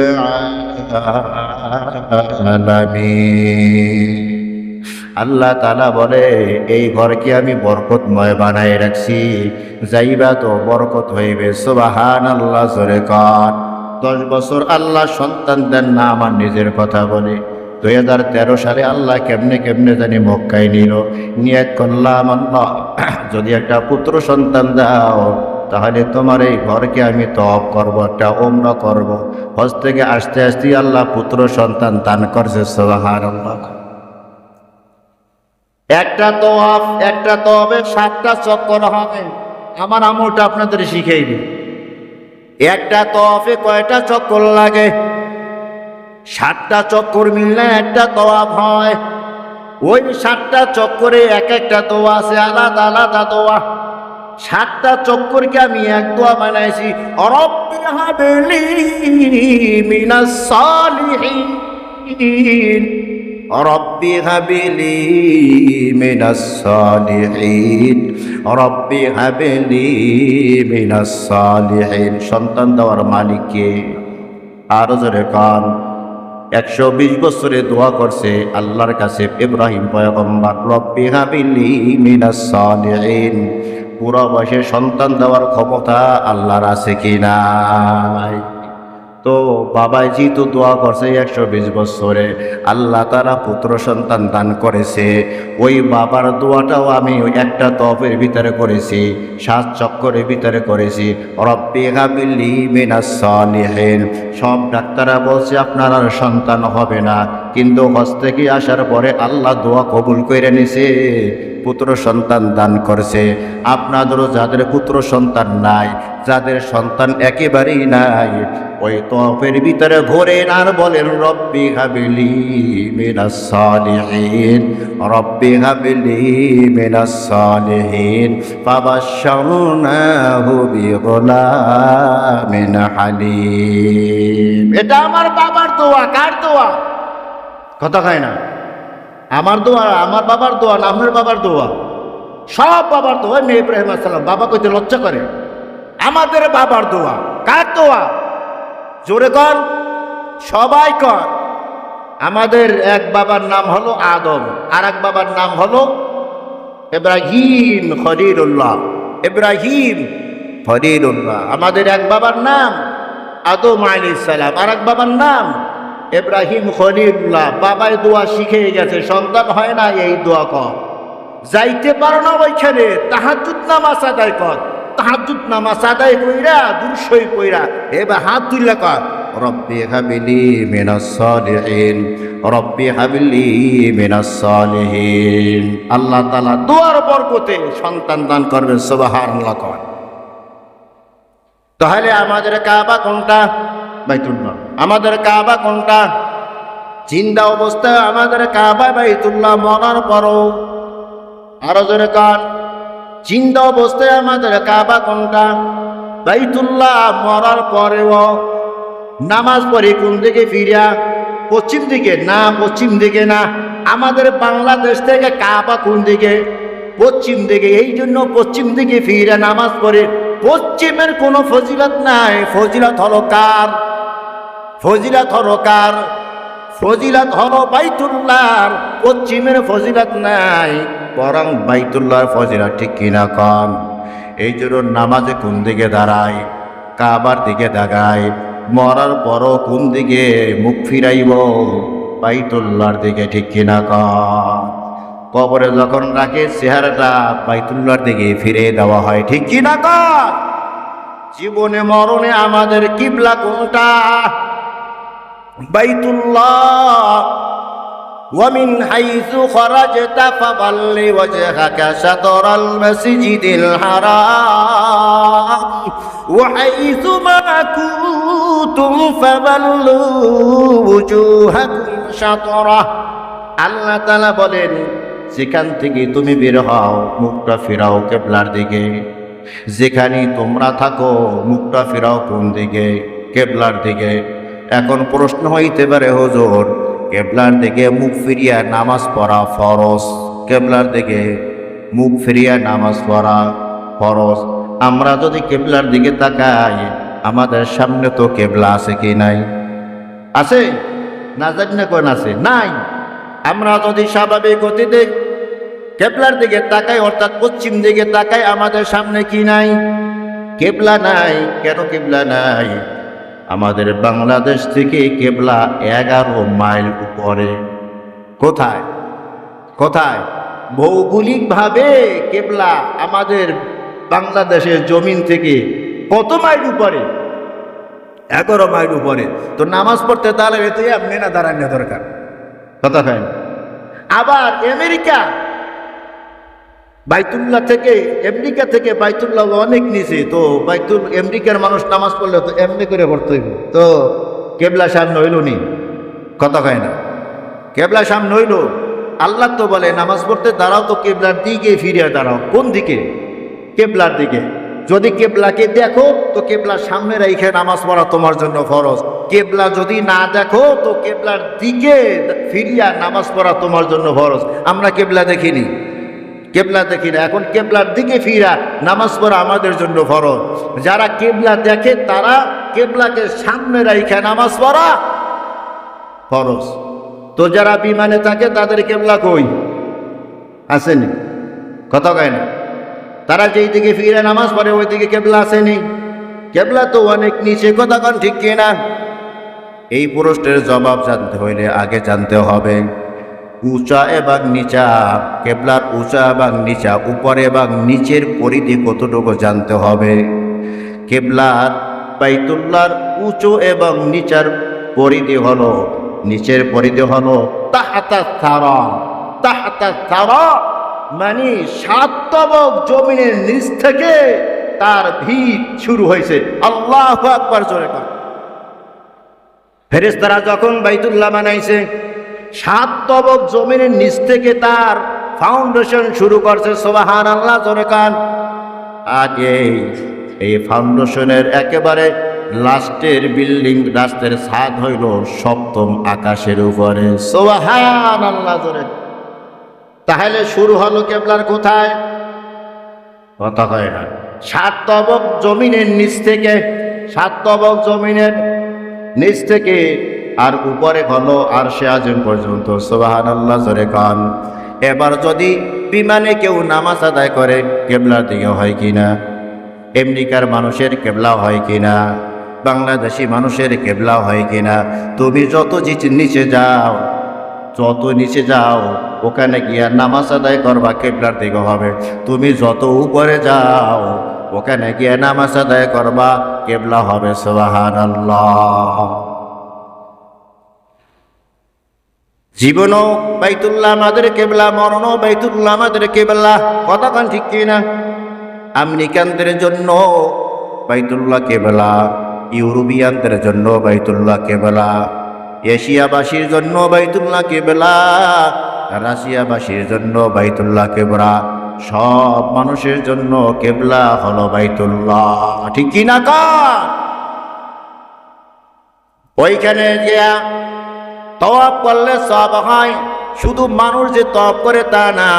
আলামিন। আল্লাহ তাআলা বলে, এই ঘরকে আমি বরকতময় বানায় রাখছি, যাইবা তো বরকত হইবে। সুবহানাল্লাহ, জোরে কর। 10 বছর আল্লাহ সন্তান দেন না, আমার নিজের কথা বলে। 2013 সালে আল্লাহ কেমনে কেমনে জানি মক্কায় নিল। নিয়ত করলাম, আল্লাহ যদি একটা পুত্র সন্তান দাও তাহলে তোমার এই ঘরকে আমি তওয়াফ করব, একটা উমরা করব। হজ থেকে আসতে আসতে আল্লাহ পুত্র সন্তান দান করছে। সুবহানাল্লাহ। একটা তওয়াফে 7টা চক্কর হবে। আমার আমলটা আপনাদের শিখিয়ে দিই। একটা তওয়াফে কয়টা চক্কর লাগে? 7টা চক্কর মিললে একটা তওয়াফ হয়। ওই 7টা চক্করে এক একটা দোয়া আছে, আলাদা আলাদা দোয়া। 7টা চক্করকে আমি এক দোয়া বানাইছি, রব্বি হাবলি মিনাস সালিহিন, রব্বি হাবলি মিনাস সালিহিন, রব্বি হাবলি মিনাস সালিহিন। সন্তান দেওয়ার মালিক কে? আরো জোরে কান। 120 বছরে দোয়া করছে আল্লাহর কাছে ইব্রাহিম পয়গম্বর, রব্বি হাবলি মিনাস সালিহিন। পুরো বয়সে সন্তান দেওয়ার ক্ষমতা আল্লাহর আছে কি নাই? তো বাবাই যেহেতু দোয়া করছে 120 বছরে, আল্লাহ তারা পুত্র সন্তান দান করেছে। ওই বাবার দোয়াটাও আমি ওই একটা তওয়াফের ভিতরে করেছি, 7 চক্করের ভিতরে করেছি, রব্বি হাবলি মিনাস সালিহিন। সব ডাক্তাররা বলছে আপনার আর সন্তান হবে না, কিন্তু হজ থেকে আসার পরে আল্লাহ দোয়া কবুল করে নিছে, পুত্র সন্তান দান করছে। আপনাদেরও যাদের পুত্র সন্তান নাই, যাদের সন্তান একেবারেই নাই, ওই তওয়াফের ভিতরে ঘোরেন আর বলেন, রব্বি হাবলি মিনাস সালিহিন, রব্বি হাবলি মিনাস সালিহিন, ফাবাশশারনাহু বিগুলামিন হালিম। এটা আমার বাবার দোয়া। কার দোয়া? কথা খায় না। আমার দোয়া, আমার বাবার দোয়া না, আপনার বাবার দোয়া। সব বাবার দোয়া। মেয়ে ইব্রাহিম আলাইহিস সালাম বাবা কইতে লজ্জা করে। আমাদের বাবার দোয়া। কার দোয়া? জোরে কর, সবাই কর। আমাদের এক বাবার নাম হলো আদম, আর এক বাবার নাম হলো ইব্রাহিম খলিলুল্লাহ। ইব্রাহিম খলিলুল্লাহ। আমাদের এক বাবার নাম আদম আলাইহিস সালাম, আর এক বাবার নাম ইব্রাহিম খলিলুল্লাহ। বাবাই দোয়া শিখে গেছে, সন্তান হয় না, এই দোয়া কর। যাইতে পারো না ওইখানে, তাহাজ্জুদ নামাজ আদায় কর। তাহাজ্জুদ নামাজ আদায় কইরা দুরুদ কইরা এবার হাত তুললা কর, রব্বি হাবলি মিনাস সালিহিন, রব্বি হাবলি মিনাস সালিহিন। আল্লাহ তাআলা দোয়ার বরকতে সন্তান দান করবেন। সুবহানাল্লাহ কর। তাহলে আমাদের কাবা কোনটা? বাইতুল্লাহ। আমাদের কাবা কোনটা? জিন্দা অবস্থায় আমাদের কাবা বাইতুল্লাহ, মরার পরও আরো জোরে কান, জিন্দা অবস্থায় আমাদের কাবা কোনটা? বাইতুল্লাহ মরার পরেও নামাজ পড়ে কোন দিকে ফিরিয়া? পশ্চিম দিকে না, পশ্চিম দিকে না। আমাদের বাংলাদেশ থেকে কাবা কোন দিকে? পশ্চিম দিকে। এই জন্য পশ্চিম দিকে ফিরে নামাজ পড়ে। পশ্চিমের কোনো ফজিলত নাই। ফজিলত হলো কার? ফজিলত হলো কার? ফজিলত হলো বাইতুল্লাহর। পশ্চিমের ফজিলত নাই, বরং বাইতুল্লাহর ফজিলত। ঠিক কিনা কন? এই জন্য নামাজে কোন দিকে দাঁড়ায়? কাবার দিকে দাঁড়ায়। মরার পরও কোন দিকে মুখ ফিরাইব? বাইতুল্লাহর দিকে। ঠিক কিনা কন? কবরে যখন রাখে চেহারাটা বাইতুল্লাহর দিকে ফিরে দেওয়া হয়। ঠিক কিনা কন? জীবনে মরণে আমাদের কিবলা কোনটা? বাইতুল্লাহ। ومن حيث خرجت فول وجهك شطر المسجد الحرام وحيث ما كنتم فولوا وجوهكم شطره। আল্লাহ তাআলা বলেন, যেখান থেকে তুমি বের হও মুখটা ফিরাও কিবলার দিকে। যেখানে তোমরা থাকো মুখটা ফিরাও কোন দিকে? কিবলার দিকে। এখন প্রশ্ন হইতে পারে, হুজুর কিবলার দিকে মুখ ফিরিয়া নামাজ পড়া ফরজ, কিবলার দিকে মুখ ফিরিয়া নামাজ পড়া ফরজ। আমরা যদি কিবলার দিকে তাকাই, আমাদের সামনে তো কিবলা আছে কি নাই? আছে না? জানি না কোন আছে? নাই। আমরা যদি স্বাভাবিক গতিতে কিবলার দিকে তাকাই, অর্থাৎ পশ্চিম দিকে তাকাই, আমাদের সামনে কি নাই? কিবলা নাই। কেন কিবলা নাই? আমাদের বাংলাদেশ থেকে কিবলা 11 মাইল উপরে। কোথায়? কোথায়? ভৌগোলিকভাবে কিবলা আমাদের বাংলাদেশের জমিন থেকে কত মাইল উপরে? 11 মাইল উপরে। তো নামাজ পড়তে তাহলে এতে এমনি না দাঁড়ানো দরকার। কথা হয়। আবার আমেরিকা, বাইতুল্লাহ থেকে, আমেরিকা থেকে বাইতুল্লাহ অনেক নিচে। তো আমেরিকার মানুষ নামাজ পড়লে তো এমনি করে পড়তে হইব। তো কেবলা সামনে হইল নি? কথা কয় না। কেবলা সামনে হইল। আল্লাহ তো বলে নামাজ পড়তে দাঁড়াও তো কেবলার দিকে ফিরিয়ে দাঁড়াও। কোন দিকে? কেবলার দিকে। যদি কেবলাকে দেখো তো কেবলার সামনে রেখে নামাজ পড়া তোমার জন্য ফরজ। কেবলা যদি না দেখো তো কেবলার দিকে ফিরিয়া নামাজ পড়া তোমার জন্য ফরজ। আমরা কেবলা দেখিনি, কেবলা দেখি না। এখন কেবলার দিকে ফিরা নামাজ পড়া আমাদের জন্য ফরজ। যারা কেবলা দেখে তারা কেবলাকে সামনে রাইখা নামাজ পড়া ফরজ। তো যারা বিমানে থাকে তাদের কেবলা কই? আসেনি। কথা কয় না। তারা যেই দিকে ফিরে নামাজ পড়ে ওই দিকে কেবলা আসেনি। কেবলা তো অনেক নিচে। কথা কন ঠিক কিনা? এই প্রশ্নের জবাব জানতে হইলে আগে জানতে হবে উঁচা এবং নিচা। কেবলার উঁচা এবং নিচা, উপরে এবং নিচের পরিধি কতটুকু জানতে হবে। কেবলার বাইতুল্লাহর উঁচু এবং নিচার পরিধি হলো, নিচের পরিধি হলো তাহতা সারা। তাহতা সারা মানে 7 তবক জমিনের নিচ থেকে তার ভিত শুরু হয়েছে। আল্লাহু আকবার জোরে কর। ফেরেশতারা যখন বাইতুল্লাহ বানাইছে 7 তবক জমিনের নিচ থেকে তার ফাউন্ডেশন শুরু করছে। সুবহানাল্লাহ জোরে কান। আর এই ফাউন্ডেশনের একেবারে লাস্টের বিল্ডিং, লাস্টের ছাদ হইল 7ম আকাশের উপরে। সুবহানাল্লাহ জোরে। তাহলে শুরু হলো কেবলার কোথায়? কথা কয় না। 7 তবক জমিনের নিচ থেকে, 7 তবক জমিনের নিচ থেকে আর উপরে হলো আরশে আযম পর্যন্ত। সুবহানাল্লাহ জোরে কান। এবার যদি বিমানে কেউ নামাজ আদায় করে কেবলার দিকে হয় কিনা? আমেরিকার মানুষের কেবলা হয় কিনা? বাংলাদেশি মানুষের কেবলা হয় কিনা? তুমি যত নিচে যাও, যত নিচে যাও ওখানে গিয়া নামাজ আদায় করবা কেবলার দিকে হবে। তুমি যত উপরে যাও ওখানে গিয়া নামাজ আদায় করবা কেবলা হবে। সুবহানাল্লাহ। জীবনও বাইতুল্লাহ আমাদের কেবলা, মরণও বাইতুল্লাহ আমাদের কেবলা। কথা কান ঠিক কিনা? আমেরিকানদের জন্য বাইতুল্লাহ কেবলা, ইউরোপিয়ানদের জন্য বাইতুল্লাহ কেবলা, এশিয়াবাসীর জন্য বাইতুল্লাহ কেবলা, রাশিয়াবাসীর জন্য বাইতুল্লাহ কেবলা, সব মানুষের জন্য কিবলা হলো বাইতুল্লাহ। ঠিক কি না কর? ওইখানে গিয়া তওয়াব করলে সওয়াব হয়। শুধু মানুষ যে তওয়াব করে তা না,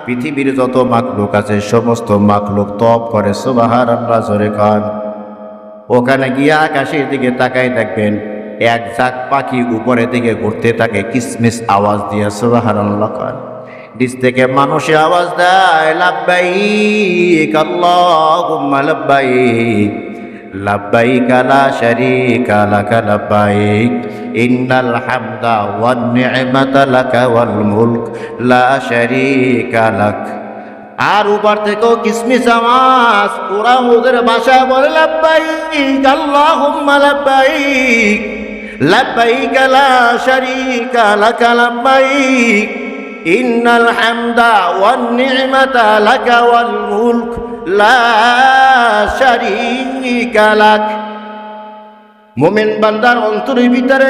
পৃথিবীর যত মাখলুক আছে সমস্ত মাখলুক তওয়াব করে। সুবহানাল্লাহ, জোরে কান। ওখানে গিয়া আকাশের দিকে তাকাই দেখবেন এক ঝাঁক পাখি উপরের দিকে ঘুরতে থাকে কিসমিস আওয়াজ দিয়ে। সুবহানাল্লাহ কান। নিচ থেকে মানুষে আওয়াজ দেয় লাব্বাইক আল্লাহুম্মা লাব্বাইক লাব্বাইক লা শারীকা লাকা লাব্বাইক ইন্নাল হামদা ওয়ান নি'মাতা লাকা ওয়াল মুলক লা শারীকা লাক। আর উপর থেকেও কিসমিস আওয়াজ, ওরা ওদের ভাষা বলে লাব্বাইক আল্লাহুম্মা লাব্বাইক লাব্বাইক লা শারীকা লাকা লাব্বাইক ইন্নাল হামদা ওয়ান নি'মাতা লাকা ওয়াল মুলক লা শারীকা লাক। মুমিন বান্দার অন্তরের ভিতরে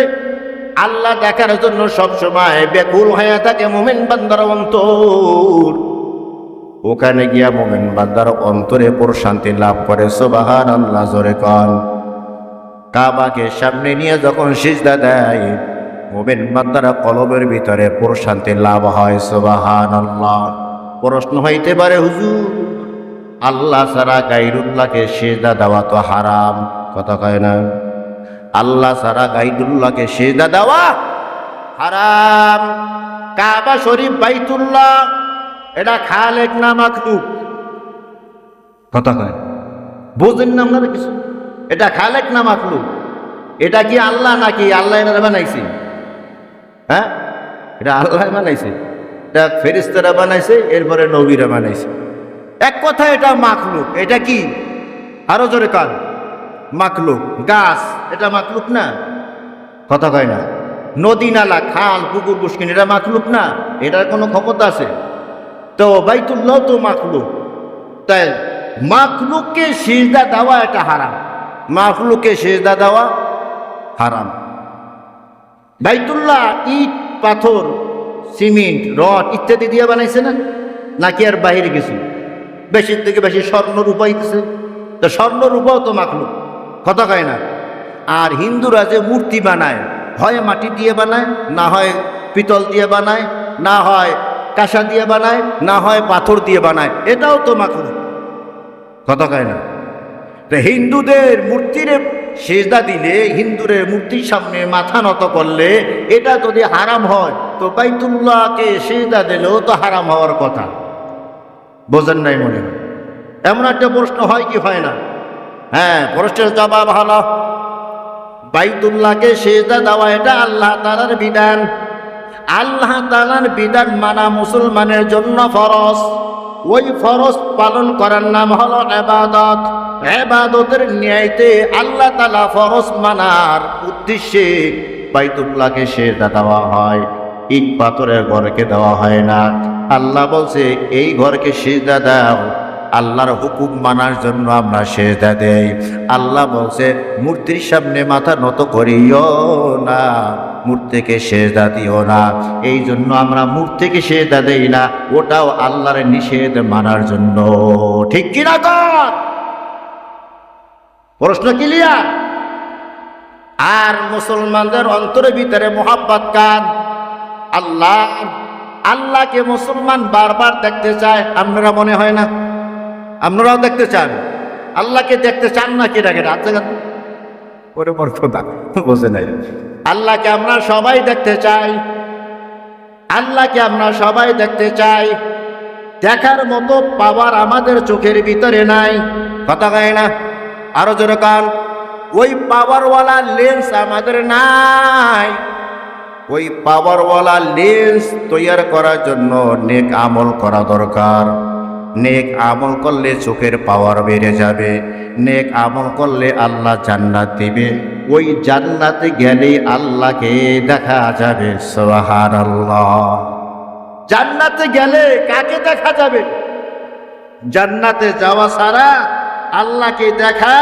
আল্লাহ দেখার জন্য সব সময় ব্যাকুল হয়ে থাকে মুমিন বান্দার অন্তর। ওখানে গিয়া মুমিন বান্দার অন্তরে প্রশান্তি লাভ করে। সুবহানাল্লাহ, জোরে কান। কাবাকে সামনে নিয়ে যখন সিজদা দেয় মুমিন বান্দার কলবের ভিতরে প্রশান্তি লাভ হয়। সুবহানাল্লাহ। প্রশ্ন হইতে পারে, হুজুর আল্লাহ ছাড়া গায়রুল্লাহকে সিজদা দেওয়া তো হারাম, কথা কয় না? আল্লাহ ছাড়া গায়রুল্লাহকে সিজদা দেওয়া হারাম। কাবা শরীফ বাইতুল্লাহ এটা খালেক না মাখলুক, কথা কয়? বুঝেন না আপনারা কিছু? এটা খালেক না মাখলুক? এটা কি আল্লাহ নাকি আল্লাহ এরা বানাইছে? হ্যাঁ, এটা আল্লাহ বানাইছে, এটা ফেরেশতারা বানাইছে, এরপরে নবীরা বানাইছে। এক কথা এটা মাখলুক। এটা কি? আরো জোরে কান। মাখলুক। গাছ এটা মাখলুক না, কথা কয় না? নদী নালা খাল পুকুর পুষ্কিন এটা মাখলুক না? এটার কোনো ক্ষমতা আছে? তো বাইতুল্লাহ তো মাখলুক। তাই মাখলুককে সিজদা দেওয়া এটা হারাম। মাখলুককে সিজদা দেওয়া হারাম। বাইতুল্লাহ ইট পাথর সিমেন্ট রড ইত্যাদি দিয়ে বানাইছে না, নাকি আর বাহিরে কিছু? বেশির থেকে বেশি স্বর্ণ রূপা হইতেছে, তো স্বর্ণ রূপাও তো মাখলুক, কথা কয় না? আর হিন্দুরা যে মূর্তি বানায়, হয় মাটি দিয়ে বানায়, না হয় পিতল দিয়ে বানায়, না হয় কাঁসা দিয়ে বানায়, না হয় পাথর দিয়ে বানায়, এটাও তো মাখলুক, কথা কয় না? তো হিন্দুদের মূর্তির সিজদা দিলে, হিন্দুদের মূর্তির সামনে মাথা নত করলে এটা যদি হারাম হয়, তো বাইতুল্লাহকে সিজদা দিলেও তো হারাম হওয়ার কথা। বোঝেন নাই মনে হয়? এমন একটা প্রশ্ন হয় কি হয় না? হ্যাঁ, প্রশ্নের জবাব হলো বাইতুল্লাহকে সিজদা দেওয়া এটা আল্লাহ তাআলার বিধান। আল্লাহ তাআলার বিধান মানা মুসলমানের জন্য ফরজ। ওই ফরজ পালন করার নাম হলো ইবাদত। ইবাদতের নিয়তে আল্লাহ তাআলা ফরজ মানার উদ্দেশ্যে বাইতুল্লাহকে সিজদা দেওয়া হয়, ইট পাথরের ঘরকে দেওয়া হয় না। আল্লাহ বলছে এই ঘরকে সিজদা দাও। আল্লাহর হুকুম মানার জন্য আমরা সিজদা দেই। আল্লাহ বলছে মূর্তির সামনে মাথা নত করিও না, মূর্তিকে সিজদা দিও না। এই জন্য আমরা মূর্তিকে সিজদা দেই না, ওটাও আল্লাহর নিষেধ মানার জন্য। ঠিক কিনা কর? প্রশ্ন ক্লিয়ার? আর মুসলমানদের অন্তরের ভিতরে মোহাব্বত কান আল্লাহ। আল্লাহকে মুসলমান বারবার দেখতে চায়। আপনারা মনে হয় না? আপনারাও দেখতে চান? আল্লাহকে দেখতে চান না? কি ডাকে ওরে মর্তদা বোঝে নাই। আল্লাহকে আমরা সবাই দেখতে চাই। আল্লাহকে আমরা সবাই দেখতে চাই। দেখার মতো পাওয়ার আমাদের চোখের ভিতরে নাই, কথা কয় না? আরো জোরে কান। ওই পাওয়ারওয়ালা লেন্স আমাদের নাই। ওই পাওয়ারওয়ালা লেন্স তৈরি করার জন্য নেক আমল করা দরকার। নেক আমল করলে চোখের পাওয়ার বেড়ে যাবে। নেক আমল করলে আল্লাহ জান্নাত দিবে। ওই জান্নাতে গেলে আল্লাহকে দেখা যাবে। সুবহানাল্লাহ। জান্নাতে গেলে কাকে দেখা যাবে? জান্নাতে যাওয়া ছাড়া আল্লাহকে দেখা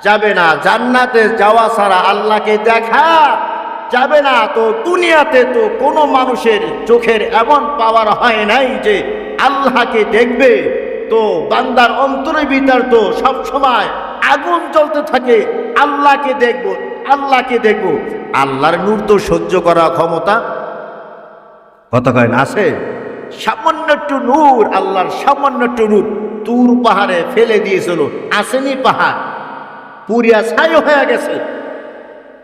যাবে না। জান্নাতে যাওয়া ছাড়া আল্লাহকে দেখা যাবে না। তো দুনিয়াতে তো কোনো মানুষের চোখের এমন পাওয়ার হয় নাই যে আল্লাহকে দেখবে, তো বান্দার অন্তরের ভিতর তো সব সময় আগুন জ্বলতে থাকে, আল্লাহকে দেখব, আল্লাহকে দেখব। আল্লাহর নূর তো সহ্য করার ক্ষমতা কথা কয় না আছে? সামান্য একটু নূর, আল্লাহর সামান্য একটু নূর তুর পাহাড়ে ফেলে দিয়েছিল, আসেনি পাহাড় পুরিয়া ছাই হয়ে গেছে,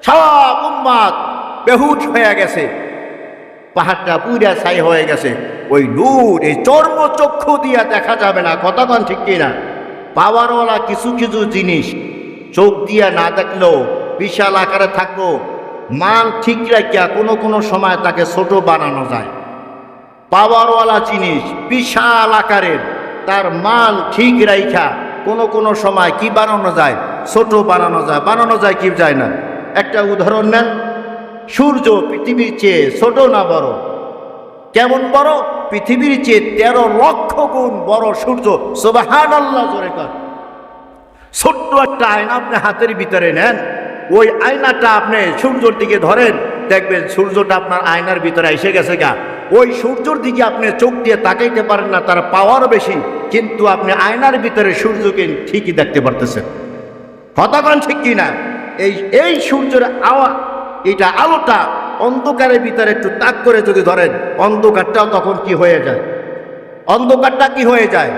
সব উম্মাত বেহুশ হয়ে গেছে, পাহাড়টা পুরিয়া ছাই হয়ে গেছে। ওই নূর এই চর্মচক্ষু দিয়া দেখা যাবে না, কথা কন ঠিক কিনা? পাওয়ারওয়ালা কিছু কিছু জিনিস চোখ দিয়া না দেখলেও বিশাল আকারে থাকবো, মান ঠিক রাখিয়া কোনো কোনো সময় তাকে ছোট বানানো যায়। পাওয়ারওয়ালা জিনিস বিশাল আকারের, তার মান ঠিক রাইখা কোনো কোনো সময় কি বানানো যায়? ছোট বানানো যায়। বানানো যায় কি যায় না? একটা উদাহরণ নেন, সূর্য পৃথিবীর চেয়ে ছোট না বড়? কেমন বড়? পৃথিবীর চেয়ে 13 লক্ষ গুণ বড় সূর্য। সুবহানাল্লাহ জোরে কর। ছোট্ট একটা আয়না আপনি হাতের ভিতরে নেন, ওই আয়নাটা আপনি সূর্যের দিকে ধরেন, দেখবেন সূর্যটা আপনার আয়নার ভিতরে এসে গেছে গা। ওই সূর্যের দিকে আপনি চোখ দিয়ে তাকাইতে পারেন না, তার পাওয়ার বেশি, কিন্তু আপনি আয়নার ভিতরে সূর্যকে ঠিকই দেখতে পারতেছেন। কতক্ষণ ঠিক কিনা? এই সূর্যের এটা আলোটা অন্ধকারের ভিতরে একটু তাক করে যদি ধরেন, অন্ধকারটাও তখন কি হয়ে যায়? অন্ধকারটা কি হয়ে যায়?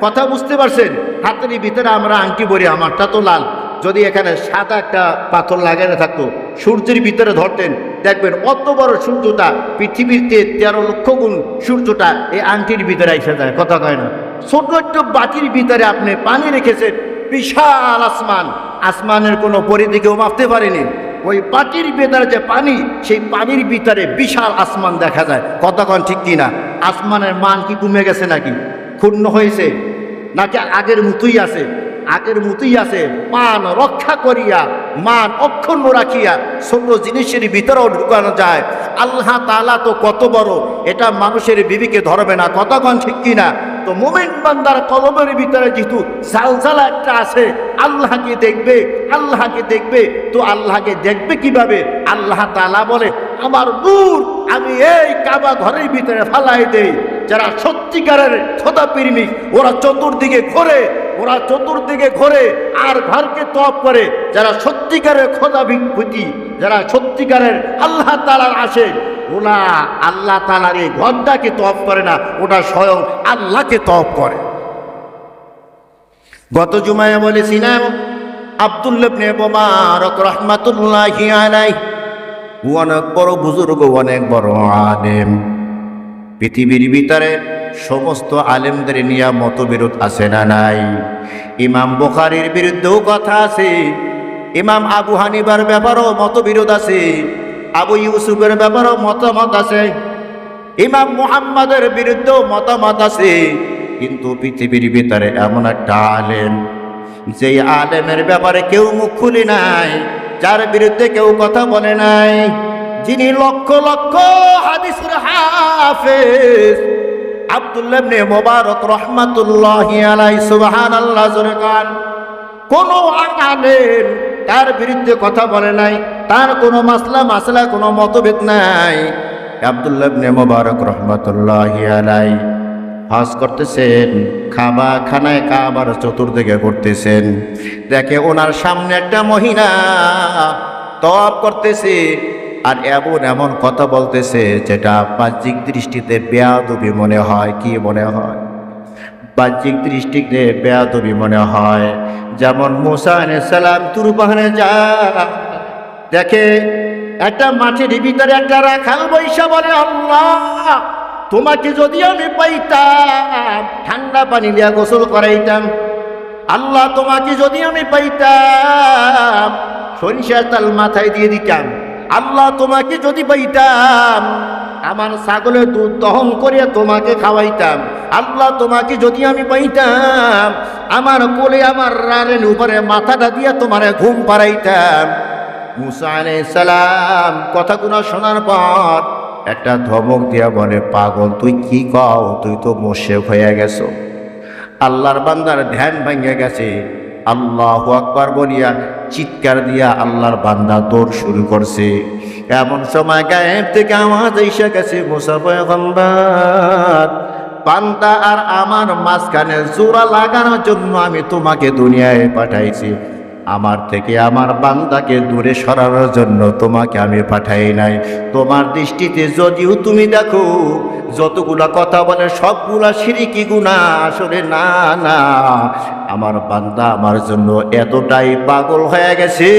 কথা বুঝতে পারছেন? হাতের ভিতরে আমরা আংটি পরি, আমারটা তো লাল, যদি এখানে সাদা একটা পাথর লাগানো থাকতো, সূর্যের ভিতরে ধরতেন, দেখবেন অত বড় সূর্যটা পৃথিবীতে 13 লক্ষ গুণ সূর্যটা এই আংটির ভিতরে এসে যায়। কথা কয় না? ছোট একটু বাটির ভিতরে আপনি পানি রেখেছেন, বিশাল আসমান, আসমানের কোনো পরিধিকেও মাপতে পারেনি। ওই বাটির ভিতরে যে পানি, সেই পানির ভিতরে বিশাল আসমান দেখা যায়। কতক্ষণ ঠিক কিনা? আসমানের মান কি কমে গেছে নাকি ক্ষুণ্ণ হয়েছে, নাকি আগের মতোই আছে? আগের মতোই আছে। মান রক্ষা করিয়া, মান অক্ষুণ্ণ রাখিয়া ছোট জিনিসের ভিতরেও ঢুকানো যায়। আল্লাহ তাআলা তো কত বড়, এটা মানুষের বিবেকে ধরবে না। কতক্ষণ ঠিক কিনা? তো মুমিন বান্দার কলবের ভিতরে যেহেতু জালজালা একটা আছে, আল্লাহকে দেখবে, আল্লাহকে দেখবে। তো আল্লাহকে দেখবে কিভাবে? আল্লাহ তাআলা বলে, আমার নূর আমি এই কাবা ঘরের ভিতরে ফালাই দেই। যারা সত্যিকারের খোদা প্রেমিক, ওরা চতুর্দিকে ঘোরে, ওরা চতুর্দিকে ঘোরে আর ঘরকে তওয়াফ করে। যারা সত্যিকারের খোদা ভিক্ষুতি, যারা সত্যিকারের আল্লাহ তাআলার আসে, ওরা আল্লাহ তাআলার এই ঘরটাকে তওয়াফ করে না, ওটা স্বয়ং আল্লাহকে তওয়াফ করে। গত জুমায় বলেছিলাম, আব্দুল্লাহ ইবনে মুবারক রাহমাতুল্লাহি আলাইহি অনেক বড় বুজুর্গ, অনেক বড় আলেম। পৃথিবীর ভিতরে সমস্ত আলেমদের নিয়ে মতবিরোধ আছে না নাই? ইমাম বুখারীর বিরুদ্ধেও কথা আছে, ইমাম আবু হানিফার ব্যাপারেও মতবিরোধ আছে, আবু ইউসুফের ব্যাপারেও মতামত আছে, ইমাম মুহাম্মাদের বিরুদ্ধেও মতামত আছে। কিন্তু পৃথিবীর ভিতরে এমন একটা আলেম, যেই আলেমের ব্যাপারে কেউ মুখ খুলে নাই, যার বিরুদ্ধে কেউ কথা বলে নাই, যিনি লক্ষ লক্ষ হাদিসের হাফেজ, আব্দুল্লাহ ইবনে মুবারক রাহমাতুল্লাহি আলাইহি। সুবহানাল্লাহ জোরে কান। কোন আলেম তার বিরুদ্ধে কথা বলে নাই, তার কোনো মাসলা কোনো মতভেদ নাই। আব্দুল্লাহ ইবনে মুবারক রাহমাতুল্লাহি আলাইহি হজ করতেছেন, খানায় কাবার চতুর্দিকে করতেছেন, দেখে ওনার সামনে একটা মহিলা তওয়াফ করতেছে, আর এমন কথা বলতেছে যেটা বাহ্যিক দৃষ্টিতে বেয়াদবি মনে হয়। কি মনে হয়? বাহ্যিক দৃষ্টিতে বেয়াদবি মনে হয়। যেমন মুসা আলাইহিস সালাম তুর পাহাড়ে যায়, দেখে একটা মাঠের ভিতরে একটা রাখাল বৈশা বলে, আল্লাহ তোমাকে যদি আমি পাইতাম ঠান্ডা পানি দিয়া গোসল করাইতাম, আল্লাহ তোমাকে যদি আমি পাইতাম সরিষার তেল মাথায় দিয়ে দিতাম, আল্লাহ তোমাকে যদি পাইতাম আমার ছাগলের দুধ দহন করিয়া তোমাকে খাওয়াইতাম, আল্লাহ তোমাকে যদি আমি পাইতাম আমার কোলে আমার রানের উপরে মাথাটা দিয়া তোমারে ঘুম পাড়াইতাম। মুসা আলাইহিস সালাম কথাগুলো শোনার পর একটা ধমক দিয়া বলে, পাগল তুই কি কও? তুই তো মুশরিক হয়ে গেছো। আল্লাহর বান্দার ধ্যান ভেঙে গেছে। আল্লাহু আকবার বলিয়া চিৎকার দিয়া আল্লাহর বান্দা দৌড় শুরু করছে। এমন সময় গায়েব থেকে আওয়াজ এসে গেছে, মুসা পয়গম্বর বান্দা আর আমার মাঝখানে জোড়া লাগানোর জন্য আমি তোমাকে দুনিয়ায় পাঠাইছি। আমার থেকে আমার বান্দাকে দূরে সরানোর জন্য তোমাকে আমি পাঠাই নাই। তোমার দৃষ্টিতে যদিও তুমি দেখো যতগুলা কথা বলে সবগুলা শিরকি গুনাহ, আসলে না না, আমার বান্দা আমার জন্য এতটাই পাগল হয়ে গেছে,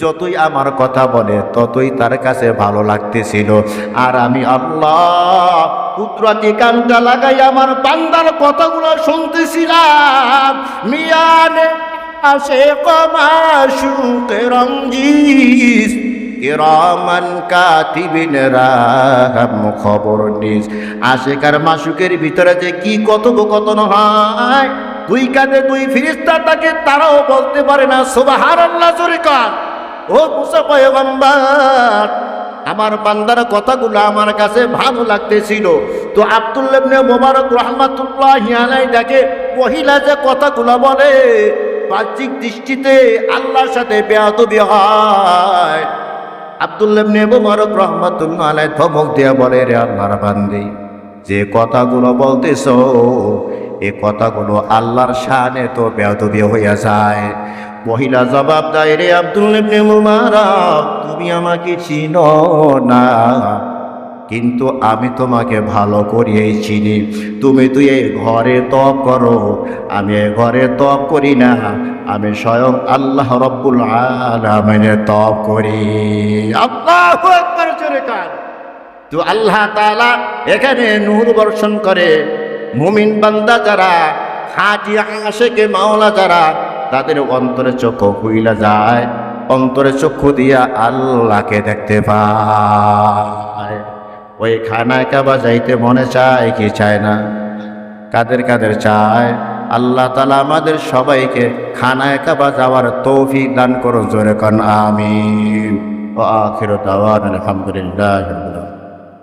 যতই আমার কথা বলে ততই তার কাছে ভালো লাগতেছিল। আর আমি আল্লাহ কুদরতি কানটা লাগাই আমার বান্দার কথাগুলো শুনতেছিলাম। মিয়ানে আশিক মাশুক রঞ্জিস কিরামান কাতিবিন রাহাম খবর নিস। আশিক আর মাশুকের ভিতরে যে কি কথোপকথন হয়, দুই কাঁধে দুই ফেরেশতা থাকে, তারাও বলতে পারে না সুবহানাল্লাহ জোরে কান। ও মুসা পয়গম্বর, আমার বান্দার কথাগুলো আমার কাছে ভালো লাগতেছিল। তো আব্দুল্লাহ ইবনে মুবারক রাহমাতুল্লাহি আলাইহি দেখে মহিলা যে কথাগুলো বলে বাহ্যিক দৃষ্টিতে আল্লাহর সাথে বেয়াদবি হয়। আব্দুল্লাহ ইবনে মুবারক রাহমাতুল্লাহি আলাইহি ধমক দিয়ে বলে, রে আল্লাহর বান্দি, যে কথাগুলো বলতেছো এ কথাগুলো আল্লাহর শানে তো বেয়াদবি হইয়া যায়। মহিলা জবাব দেয়, রে আব্দুল্লাহ ইবনে মুবারক, তুমি আমাকে চিনো না, কিন্তু আমি তোমাকে ভালো করিয়েই চিনি। তুমি তুই এই ঘরে তপ করো, আমি এই ঘরে তপ করি না, আমি স্বয়ং আল্লাহ রব্বুল আলামিনের তপ করি। আল্লাহু আকবার জোরে কান। তো আল্লাহ তাআলা এখানে নূর বর্ষণ করে। মুমিন বান্দা যারা, হাজি আশিকে মাওলা যারা, তাদের অন্তরে চক্ষু খুইলা যায়, অন্তরে চক্ষু দিয়া আল্লাহকে দেখতে পায়। ওই খানায় কাবা যাইতে মনে চায় কি চায় না? কাদের কাদের চায়? আল্লাহ তাআলা আমাদের সবাইকে খানায় কাবা যাওয়ার তৌফিক দান করুন, জোরে কান আমিন। ওয়া আখিরু দাওয়ানা আলহামদুলিল্লাহ।